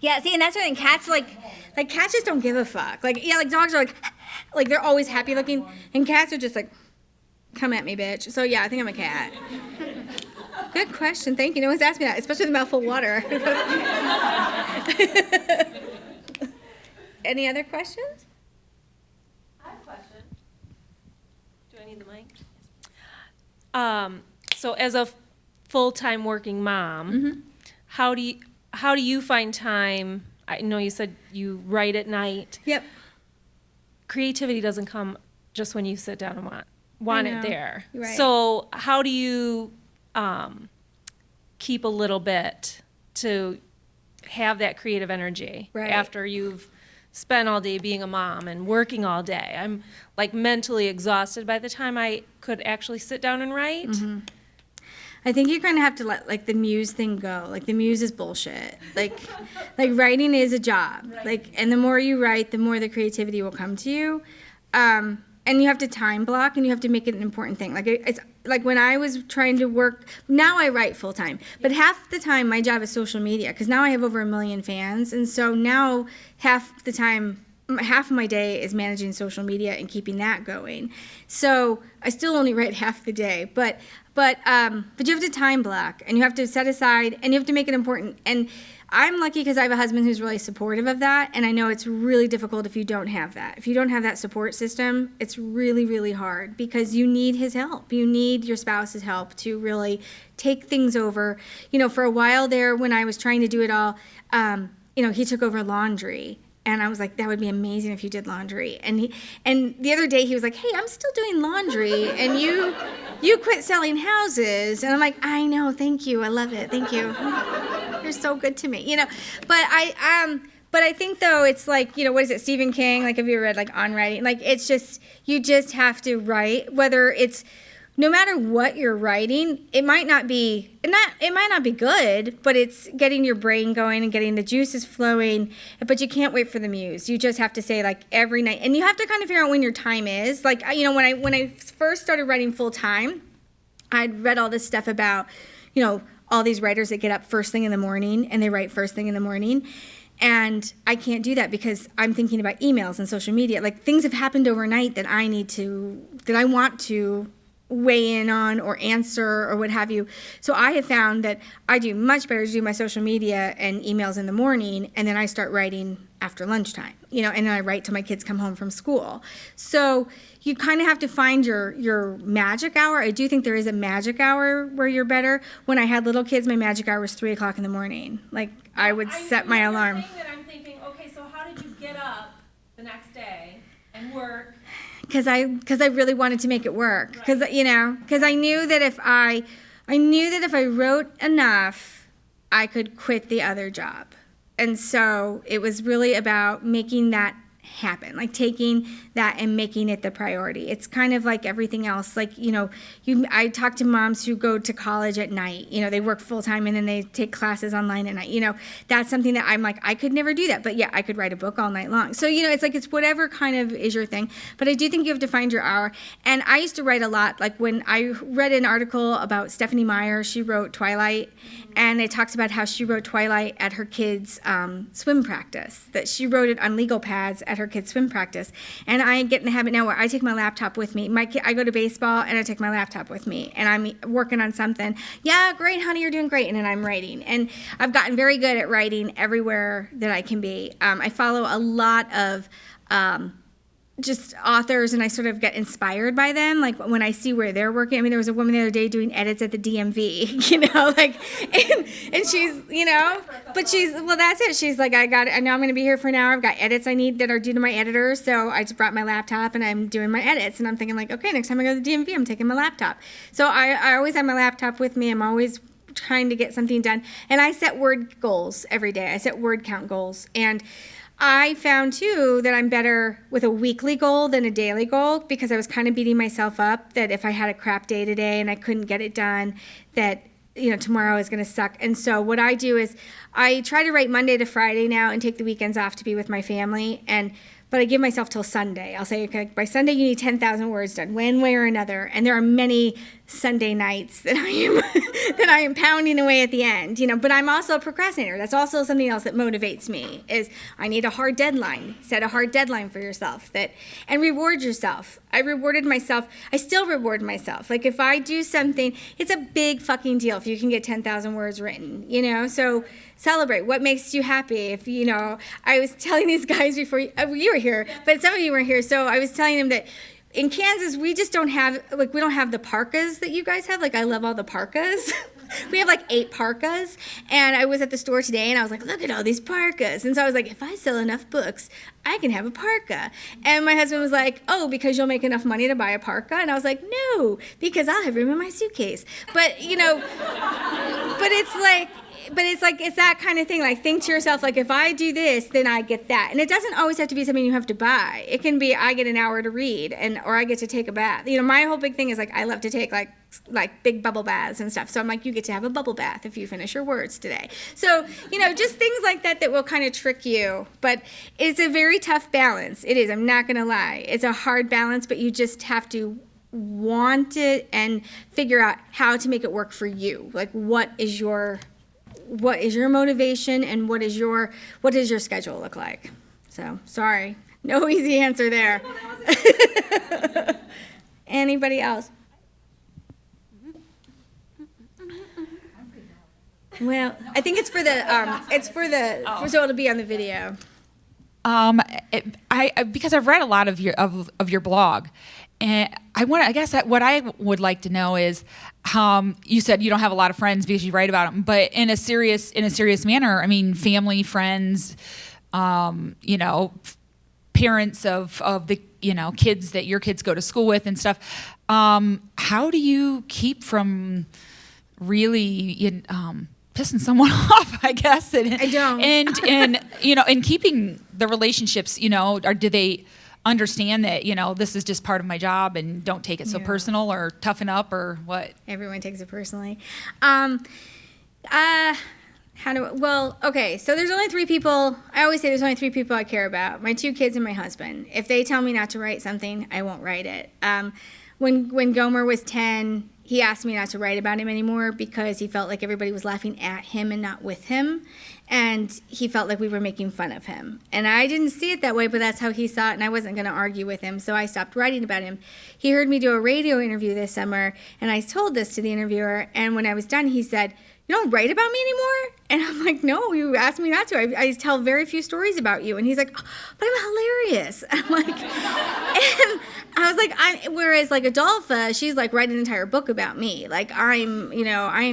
Yeah, see, and that's what cats cats just don't give a fuck. Like dogs are like they're always happy looking, and cats are just like, come at me, bitch. So yeah, I think I'm a cat. Good question. Thank you. No one's asked me that, especially with a mouthful of water. Any other questions? I have a question. Do I need the mic? So as a full-time working mom, how do you find time? I know you said you write at night. Yep. Creativity doesn't come just when you sit down and want it there. Right. So how do you keep a little bit to have that creative energy after you've spent all day being a mom and working all day? I'm like mentally exhausted by the time I could actually sit down and write. I think you're going to have to let the muse thing go. Like, the muse is bullshit. Like writing is a job. And the more you write, the more the creativity will come to you. And you have to time block, and you have to make it an important thing. It's like when I was trying to work, now I write full time, but half the time my job is social media, because now I have over 1 million fans, and so now half the time, half of my day is managing social media and keeping that going. So I still only write half the day, but you have to time block, and you have to set aside, and you have to make it important. And I'm lucky because I have a husband who's really supportive of that, and I know it's really difficult if you don't have that. If you don't have that support system, it's really, really hard, because you need his help. You need your spouse's help to really take things over. For a while there, when I was trying to do it all, he took over laundry. And I was like, that would be amazing if you did laundry. And the other day he was like, hey, I'm still doing laundry, and you quit selling houses. And I'm like, I know, thank you, I love it, thank you. You're so good to me, But I think though it's like, what is it, Stephen King? Like, have you read On Writing? Like, it's just, you just have to write, whether it's, no matter what you're writing, it might not be good, but it's getting your brain going and getting the juices flowing. But you can't wait for the muse. You just have to say every night, and you have to kind of figure out when your time is. When I first started writing full time, I'd read all this stuff about, all these writers that get up first thing in the morning and they write first thing in the morning. And I can't do that because I'm thinking about emails and social media. Things have happened overnight that I want to weigh in on or answer or what have you. So I have found that I do much better to do my social media and emails in the morning, and then I start writing after lunchtime, and then I write till my kids come home from school. So you kind of have to find your magic hour. I do think there is a magic hour where you're better. When I had little kids, my magic hour was 3 o'clock in the morning. I would set my alarm. I'm thinking, okay, so how did you get up the next day and work? Because I really wanted to make it work. Because I knew that if I wrote enough, I could quit the other job. And so it was really about making that happen, taking that and making it the priority. It's kind of like everything else. I talk to moms who go to college at night. They work full time and then they take classes online at night. That's something that I'm like, I could never do that. But yeah, I could write a book all night long. So, it's whatever kind of is your thing. But I do think you have to find your hour. And I used to write a lot. When I read an article about Stephanie Meyer, she wrote Twilight. And it talks about how she wrote Twilight at her kids' swim practice, that she wrote it on legal pads at her kids' swim practice. And I get in the habit now where I take my laptop with me. I go to baseball, and I take my laptop with me, and I'm working on something. Yeah, great, honey, you're doing great. And then I'm writing. And I've gotten very good at writing everywhere that I can be. I follow a lot of just authors, and I sort of get inspired by them. Like when I see where they're working. I mean, there was a woman the other day doing edits at the DMV, and she's, but well, that's it. She's like, I know I'm going to be here for an hour. I've got edits I need that are due to my editor. So I just brought my laptop and I'm doing my edits. And I'm thinking like, okay, next time I go to the DMV, I'm taking my laptop. So I always have my laptop with me. I'm always trying to get something done. And I set word goals every day. I set word count goals. And I found, too, that I'm better with a weekly goal than a daily goal, because I was kind of beating myself up that if I had a crap day today and I couldn't get it done, that, tomorrow is going to suck. And so what I do is I try to write Monday to Friday now and take the weekends off to be with my family. But I give myself till Sunday. I'll say, okay, by Sunday you need 10,000 words done, one way or another. And there are many Sunday nights that I am pounding away at the end, But I'm also a procrastinator. That's also something else that motivates me. Is I need a hard deadline. Set a hard deadline for yourself and reward yourself. I rewarded myself. I still reward myself. Like if I do something, it's a big fucking deal if you can get 10,000 words written, So celebrate what makes you happy. If I was telling these guys before you were here, but some of you weren't here. So I was telling them that in Kansas, we just don't have, we don't have the parkas that you guys have. Like, I love all the parkas. We have like 8 parkas. And I was at the store today and I was like, look at all these parkas. And so I was like, if I sell enough books, I can have a parka. And my husband was like, oh, because you'll make enough money to buy a parka? And I was like, no, because I'll have room in my suitcase. But, it's that kind of thing. Like, think to yourself, like, if I do this, then I get that. And it doesn't always have to be something you have to buy. It can be, I get an hour to read, or I get to take a bath. My whole big thing is, like, I love to take, like big bubble baths and stuff. So I'm like, you get to have a bubble bath if you finish your words today. So, just things like that will kind of trick you. But it's a very tough balance. It is. I'm not going to lie. It's a hard balance, but you just have to want it and figure out how to make it work for you. Like, what is your motivation and what does your schedule look like? So, sorry. No easy answer there. Anybody else? Well, I think it's for the so it'll be on the video. Because I've read a lot of your blog, and I guess what I would like to know is, you said you don't have a lot of friends because you write about them, but in a serious manner. I mean, family, friends, parents of the kids that your kids go to school with and stuff. How do you keep from really pissing someone off, I guess? I don't. And keeping the relationships, or do they understand that, this is just part of my job and don't take it so personal or toughen up or what? Everyone takes it personally. Okay, so there's only 3 people. I always say there's only 3 people I care about: my 2 kids and my husband. If they tell me not to write something, I won't write it. When Gomer was 10, he asked me not to write about him anymore because he felt like everybody was laughing at him and not with him. And he felt like we were making fun of him. And I didn't see it that way, but that's how he saw it, and I wasn't going to argue with him, so I stopped writing about him. He heard me do a radio interview this summer, and I told this to the interviewer, and when I was done, he said, you don't write about me anymore? And I'm like, no, you asked me not to. I tell very few stories about you. And he's like, oh, but I'm hilarious. I'm like, and I was like, whereas like Adolpha, she's like write an entire book about me. Like I am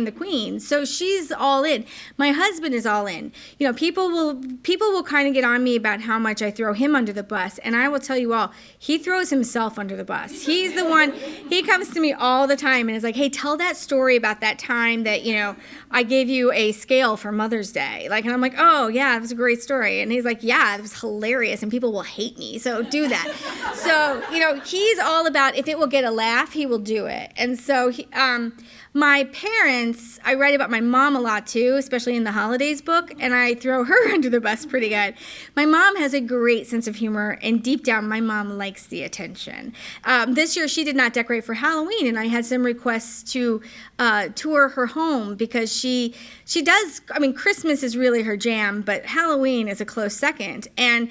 the queen. So she's all in. My husband is all in. People will kind of get on me about how much I throw him under the bus. And I will tell you all, he throws himself under the bus. He's the one, he comes to me all the time and is like, hey, tell that story about that time that, I gave you a scale for Mother's Day. And I'm like, oh, yeah, it was a great story. And he's like, yeah, it was hilarious, and people will hate me, so do that. So, he's all about, if it will get a laugh, he will do it. And so, my parents, I write about my mom a lot, too, especially in the holidays book, and I throw her under the bus pretty good. My mom has a great sense of humor, and deep down, my mom likes the attention. This year, she did not decorate for Halloween, and I had some requests to tour her home because she does, Christmas is really her jam, but Halloween is a close second. And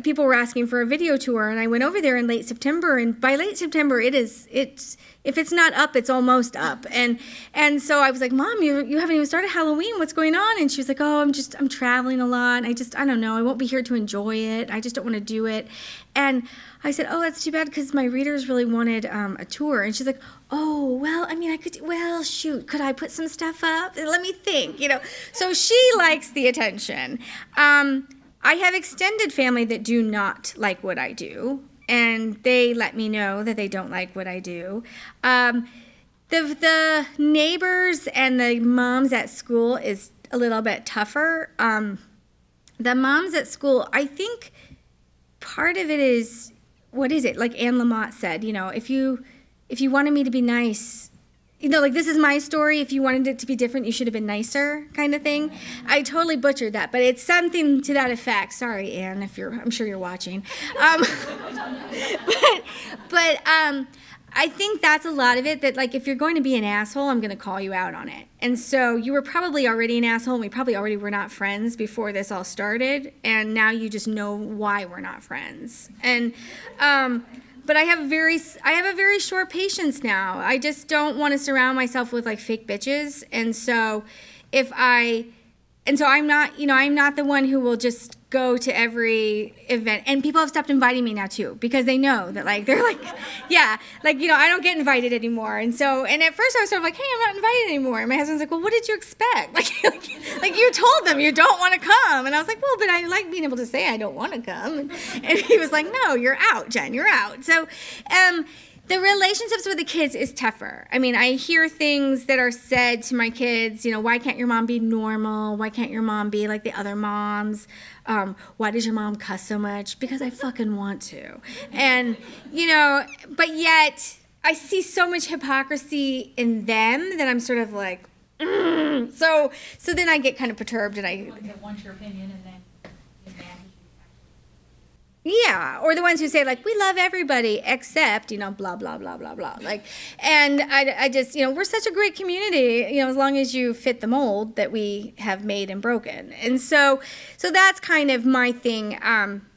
people were asking for a video tour, and I went over there in late September, and by late September, if it's not up, it's almost dressed up. And so I was like, Mom, you haven't even started Halloween. What's going on? And she was like, oh, I'm traveling a lot. I don't know. I won't be here to enjoy it. I just don't want to do it. And I said, oh, that's too bad because my readers really wanted a tour. And she's like, oh, well, I mean, shoot, could I put some stuff up? Let me think, So she likes the attention. I have extended family that do not like what I do, and they let me know that they don't like what I do. The neighbors and the moms at school is a little bit tougher. The moms at school, I think part of it is, what is it? Like Anne Lamott said, if you wanted me to be nice, like this is my story. If you wanted it to be different, you should have been nicer, kind of thing. I totally butchered that, but it's something to that effect. Sorry, Anne, I'm sure you're watching. But I think that's a lot of it. That like if you're going to be an asshole, I'm going to call you out on it. And so you were probably already an asshole, and we probably already were not friends before this all started. And now you just know why we're not friends. And but I have a very short patience now. I just don't want to surround myself with like fake bitches. And so I'm not the one who will just go to every event. And people have stopped inviting me now too, because they know that like, they're like, yeah, like, I don't get invited anymore. And at first I was sort of like, hey, I'm not invited anymore. And my husband's like, well, what did you expect? Like you told them you don't want to come. And I was like, well, but I like being able to say I don't want to come. And he was like, no, you're out, Jen, you're out. So, the relationships with the kids is tougher. I mean, I hear things that are said to my kids, why can't your mom be normal? Why can't your mom be like the other moms? Why does your mom cuss so much? Because I fucking want to. And, but yet I see so much hypocrisy in them that I'm sort of like, So then I get kind of perturbed and I want your opinion and then. Yeah, or the ones who say, like, we love everybody except, blah, blah, blah, blah, blah. Like, and I just, we're such a great community, as long as you fit the mold that we have made and broken. And so that's kind of my thing.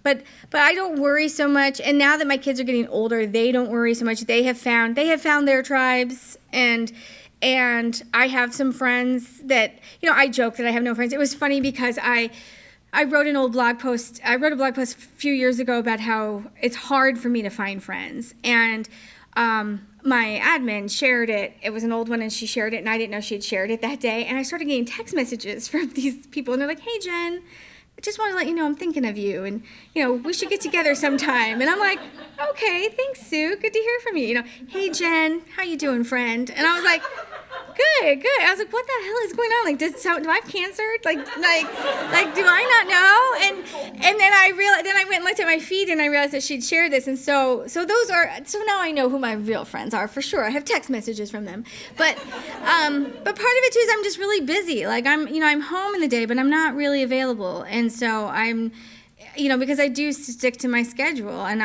But I don't worry so much. And now that my kids are getting older, they don't worry so much. They have found their tribes, and I have some friends that, I joke that I have no friends. It was funny because I wrote an old blog post. I wrote a blog post a few years ago about how it's hard for me to find friends. And my admin shared it. It was an old one, and she shared it, and I didn't know she had shared it that day. And I started getting text messages from these people, and they're like, hey, Jen, I just want to let you know I'm thinking of you, and, we should get together sometime. And I'm like, okay, thanks, Sue. Good to hear from you. Hey, Jen, how you doing, friend? And I was like, good. I was like, what the hell is going on? Like, do I have cancer? Like, do I not know? And then I realized, then I went and looked at my feed, and I realized that she'd shared this. And so now I know who my real friends are for sure. I have text messages from them. But part of it too is I'm just really busy. Like I'm home in the day, but I'm not really available. And so I'm, because I do stick to my schedule, and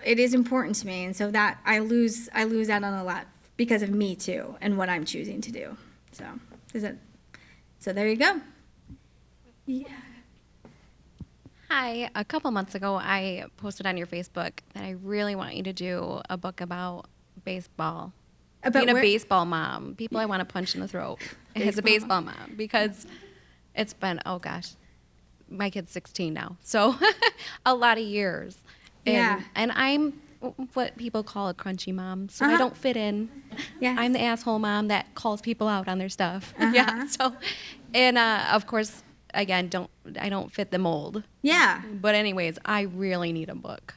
it is important to me. And so that I lose out on a lot because of me too and what I'm choosing to do. So there you go. Yeah. Hi, a couple months ago I posted on your Facebook that I really want you to do a book about baseball. About being a baseball mom. People I want to punch in the throat as a baseball mom, because it's been, oh gosh, my kid's 16 now. So a lot of years. Yeah. And I'm what people call a crunchy mom, so I don't fit in. Yes. I'm the asshole mom that calls people out on their stuff. Yeah. So, and of course, again, I don't fit the mold. Yeah. But anyways, I really need a book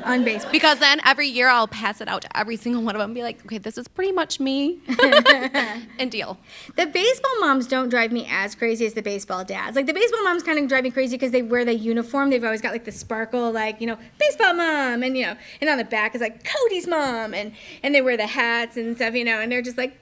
On baseball. because then every year I'll pass it out to every single one of them and be like, okay, this is pretty much me, and deal. The baseball moms don't drive me as crazy as the baseball dads. Like, the baseball moms kind of drive me crazy because they wear the uniform. They've always got, like, the sparkle, like, baseball mom, and, and on the back is, like, Cody's mom, and they wear the hats and stuff, and they're just like,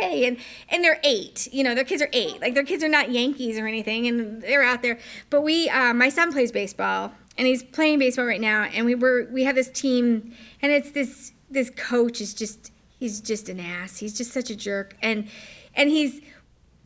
yay, and they're 8, their kids are 8. Like, their kids are not Yankees or anything, and they're out there. But my son plays baseball, and he's playing baseball right now, and we have this team, and it's this coach is he's just an ass. He's just such a jerk, and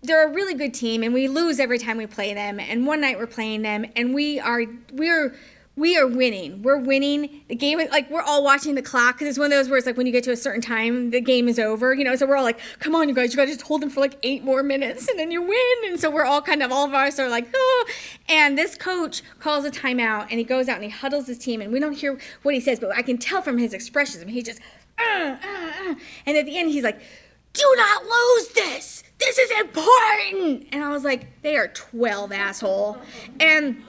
they're a really good team, and we lose every time we play them. And one night we're playing them, and we're we are winning. We're winning. The game is like, we're all watching the clock because it's one of those where it's like when you get to a certain time, the game is over, so we're all like, come on, you guys, you got to just hold them for like 8 more minutes and then you win. And so we're all all of us are like, oh. And this coach calls a timeout and he goes out and he huddles his team and we don't hear what he says, but I can tell from his expressions. I mean, he just, and at the end he's like, do not lose this. This is important. And I was like, they are 12, asshole. And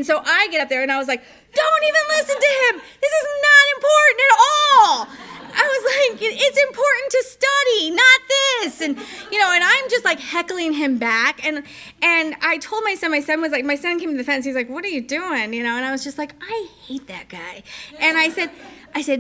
so I get up there and I was like, don't even listen to him. This is not important at all. I was like, it's important to study, not this. And, and I'm just like heckling him back. And I told my son was like, my son came to the fence. He's like, what are you doing? And I was just like, I hate that guy. And I said,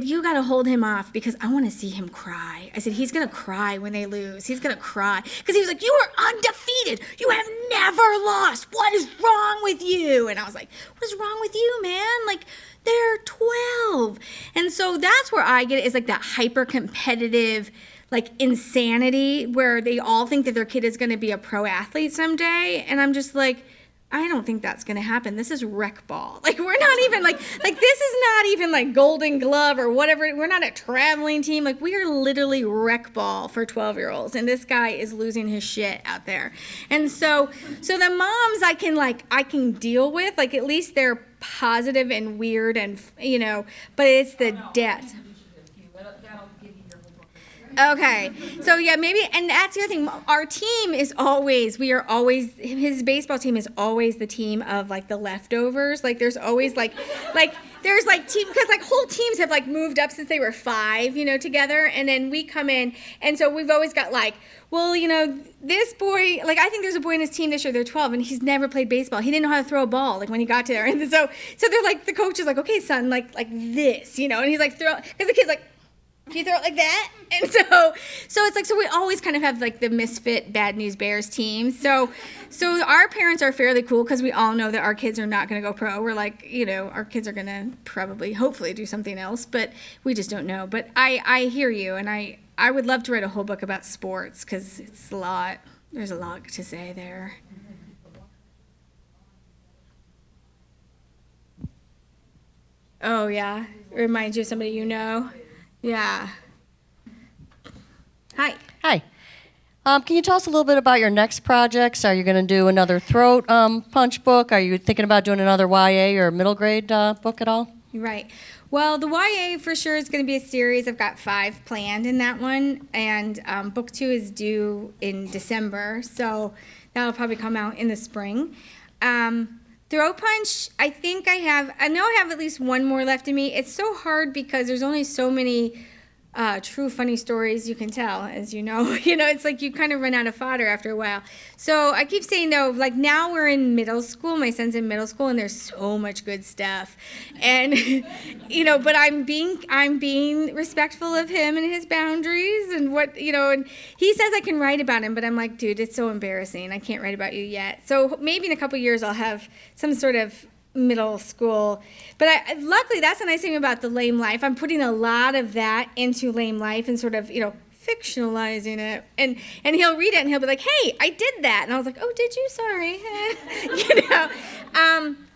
you got to hold him off because I want to see him cry. I said, he's going to cry when they lose. He's going to cry. Because he was like, you are undefeated. You have never lost. What is wrong with you? And I was like, what is wrong with you, man? Like, they're 12. And so that's where I get it, is like that hyper competitive, like insanity where they all think that their kid is going to be a pro athlete someday. And I'm just like, I don't think that's going to happen. This is rec ball. Like, we're not even like this is not even like Golden Glove or whatever. We're not a traveling team. Like, we are literally rec ball for 12-year-olds. And this guy is losing his shit out there. And so the moms I can deal with, like, at least they're positive and weird and, but it's the debt. Okay, so yeah, maybe, and that's the other thing. Our team is always, his baseball team is always the team of like the leftovers. Like there's always there's like team, because like whole teams have like moved up since they were 5, together, and then we come in, and so we've always got like, well, this boy, like I think there's a boy in his team this year, they're 12, and he's never played baseball. He didn't know how to throw a ball, like when he got to there, and so they're like, the coach is like, okay, son, like this, and he's like, because the kid's like, do you throw it like that? And so it's like, so we always kind of have like the misfit Bad News Bears team. So our parents are fairly cool because we all know that our kids are not going to go pro. We're like, our kids are going to probably, hopefully do something else, but we just don't know. But I hear you, and I would love to write a whole book about sports because it's a lot. There's a lot to say there. Oh, yeah. Reminds you of somebody you know. Yeah. Hi. Hi. Can you tell us a little bit about your next projects? Are you going to do another throat punch book? Are you thinking about doing another YA or middle grade book at all? Right. Well, the YA for sure is going to be a series. I've got 5 planned in that one, and book 2 is due in December, so that'll probably come out in the spring. Throat punch, I know I have at least one more left in me. It's so hard because there's only so many true funny stories you can tell, as you know. It's like you kind of run out of fodder after a while. So I keep saying, though, like now we're in middle school. My son's in middle school, and there's so much good stuff. And, but I'm being respectful of him and his boundaries and what, and he says I can write about him, but I'm like, dude, it's so embarrassing. I can't write about you yet. So maybe in a couple years I'll have some sort of middle school. But luckily, that's the nice thing about the Lame Life. I'm putting a lot of that into Lame Life and sort of, fictionalizing it. And he'll read it and he'll be like, hey, I did that. And I was like, oh, did you? Sorry.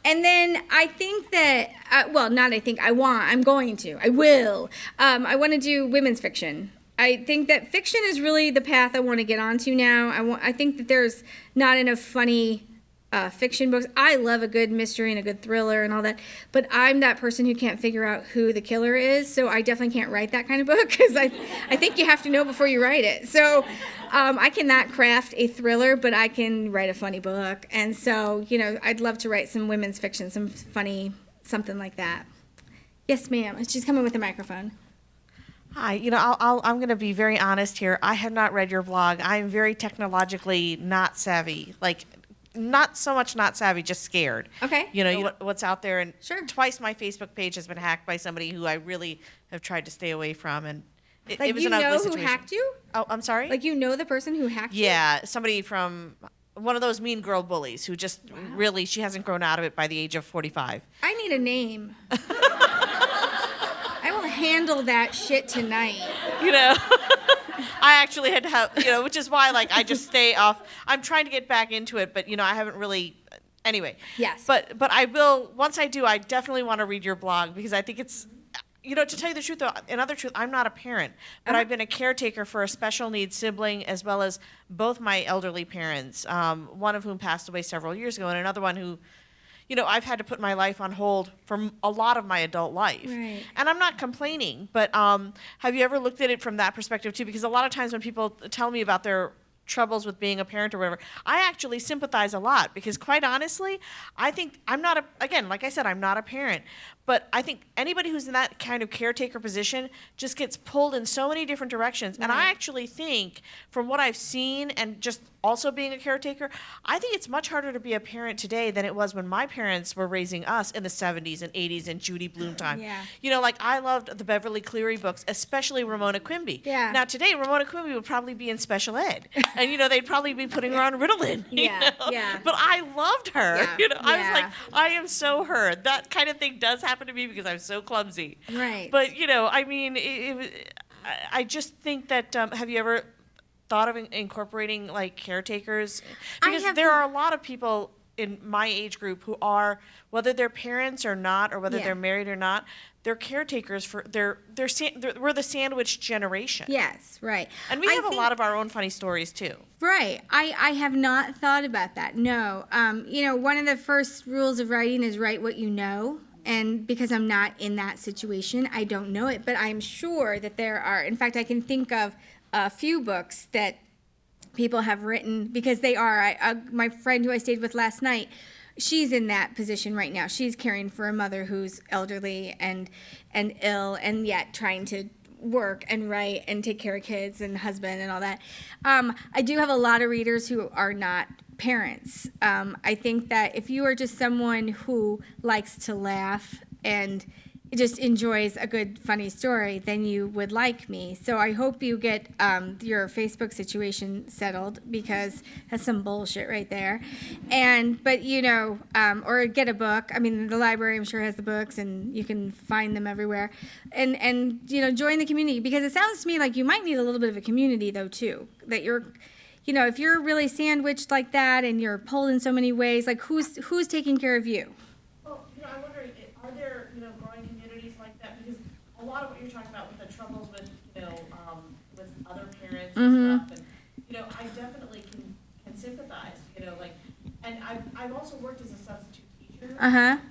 And then I think that, I'm going to. I will. I want to do women's fiction. I think that fiction is really the path I want to get onto now. I think that there's not enough funny fiction books. I love a good mystery and a good thriller and all that, but I'm that person who can't figure out who the killer is, so I definitely can't write that kind of book because I think you have to know before you write it. So I cannot craft a thriller, but I can write a funny book, and so I'd love to write some women's fiction, some funny, something like that. Yes, ma'am. She's coming with a microphone. Hi, I'm going to be very honest here. I have not read your blog. I'm very technologically not savvy, not so much not savvy, just scared. Okay. What's out there. And sure. Twice my Facebook page has been hacked by somebody who I really have tried to stay away from. And it was an ugly situation. Who hacked you? Oh, I'm sorry? The person who hacked you? Yeah, somebody from one of those mean girl bullies who just really, she hasn't grown out of it by the age of 45. I need a name. I will handle that shit tonight. I actually had to have, which is why, I just stay off. I'm trying to get back into it, but, I haven't really, anyway. Yes. But I will, once I do, I definitely want to read your blog because I think it's, to tell you the truth, though, another truth, I'm not a parent, but I've been a caretaker for a special needs sibling as well as both my elderly parents, one of whom passed away several years ago and another one who, I've had to put my life on hold for a lot of my adult life. Right. And I'm not complaining, but have you ever looked at it from that perspective too? Because a lot of times when people tell me about their troubles with being a parent or whatever, I actually sympathize a lot because quite honestly, I think I'm not again, like I said, I'm not a parent, but I think anybody who's in that kind of caretaker position just gets pulled in so many different directions. And I actually think from what I've seen and just also being a caretaker, I think it's much harder to be a parent today than it was when my parents were raising us in the 70s and 80s and Judy Blume time. Yeah. Like I loved the Beverly Cleary books, especially Ramona Quimby. Yeah. Now today, Ramona Quimby would probably be in special ed. And, they'd probably be putting her on Ritalin. Yeah, yeah. But I loved her. Yeah, I was like, I am so her. That kind of thing does happen to me because I'm so clumsy. Right. But, I mean, I just think that, have you ever thought of incorporating like caretakers? Because there are a lot of people in my age group who are, whether they're parents or not, or whether they're married or not, they're caretakers for we're the sandwich generation. Yes, right. And we have a lot of our own funny stories too. Right. I have not thought about that. No. One of the first rules of writing is write what you know. And because I'm not in that situation, I don't know it. But I'm sure that there are. In fact, I can think of a few books that people have written because they are. My friend who I stayed with last night, she's in that position right now. She's caring for a mother who's elderly and ill and yet trying to work and write and take care of kids and husband and all that. I do have a lot of readers who are not parents. I think that if you are just someone who likes to laugh and just enjoys a good funny story, then you would like me. So I hope you get your Facebook situation settled because that's some bullshit right there. Or get a book. I mean, the library I'm sure has the books and you can find them everywhere. And join the community because it sounds to me like you might need a little bit of a community though too. That you're if you're really sandwiched like that and you're pulled in so many ways, like who's taking care of you? Well, I'm wondering, are there, growing communities like that? Because a lot of what you're talking about with the troubles with, with other parents and stuff, and, I definitely can sympathize, and I've also worked as a substitute teacher. And,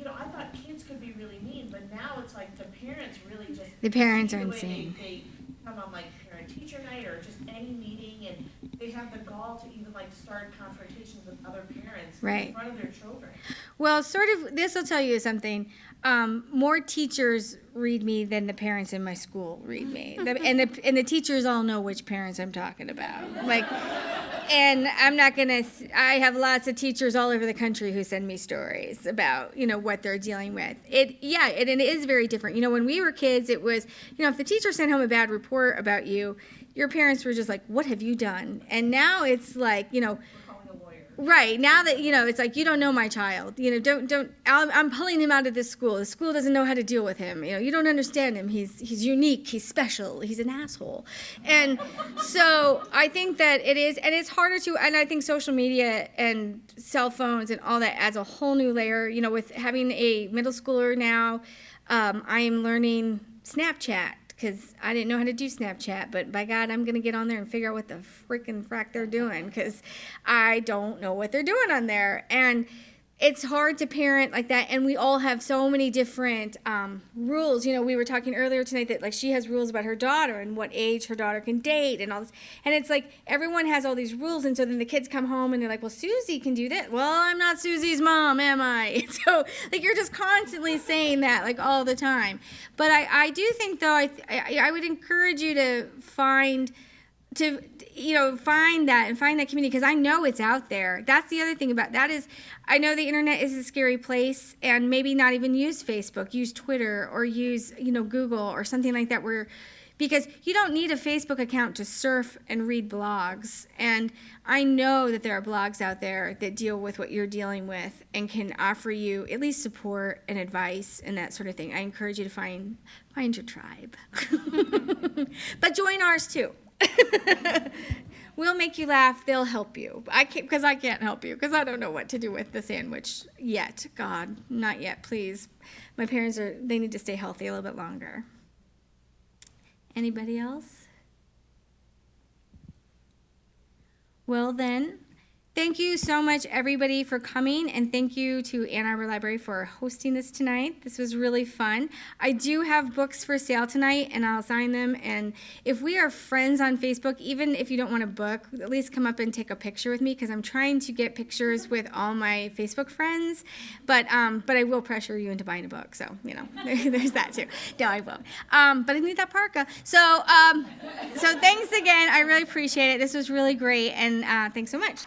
I thought kids could be really mean, but now it's like the parents really just. The parents are the way insane. They come on like parent-teacher night or just any meeting, and they have the gall to even like start confrontations with other parents in front of their children. Well, this will tell you something. More teachers read me than the parents in my school read me, and the teachers all know which parents I'm talking about. And I'm not gonna. I have lots of teachers all over the country who send me stories about what they're dealing with. It is very different. When we were kids, it was if the teacher sent home a bad report about you, your parents were just like, "What have you done?" And now it's like right now that it's like you don't know my child. Don't. I'm pulling him out of this school. The school doesn't know how to deal with him. You don't understand him. He's unique. He's special. He's an asshole. And so I think that it is, and it's harder to. And I think social media and cell phones and all that adds a whole new layer. With having a middle schooler now, I am learning Snapchat. Because I didn't know how to do Snapchat, but by God, I'm going to get on there and figure out what the frickin' frack they're doing because I don't know what they're doing on there. And it's hard to parent like that, and we all have so many different rules. We were talking earlier tonight that she has rules about her daughter and what age her daughter can date and all this. And it's like everyone has all these rules, and so then the kids come home and they're like, well, Susie can do that. Well, I'm not Susie's mom, am I? So you're just constantly saying that all the time. But I do think, though, I would encourage you to find that community because I know it's out there. That's the other thing about that is I know the internet is a scary place and maybe not even use Facebook, use Twitter or use, Google or something like that because you don't need a Facebook account to surf and read blogs. And I know that there are blogs out there that deal with what you're dealing with and can offer you at least support and advice and that sort of thing. I encourage you to find your tribe. But join ours too. we'll make you laugh. They'll help you. I can't help you because I don't know what to do with the sandwich yet. God, not yet, please. My parents they need to stay healthy a little bit longer. Anybody else? Well then, thank you so much, everybody, for coming, and thank you to Ann Arbor Library for hosting this tonight. This was really fun. I do have books for sale tonight, and I'll sign them, and if we are friends on Facebook, even if you don't want a book, at least come up and take a picture with me, because I'm trying to get pictures with all my Facebook friends, but I will pressure you into buying a book, so, there's that too. No, I won't. But I need that parka. So thanks again. I really appreciate it. This was really great, and thanks so much.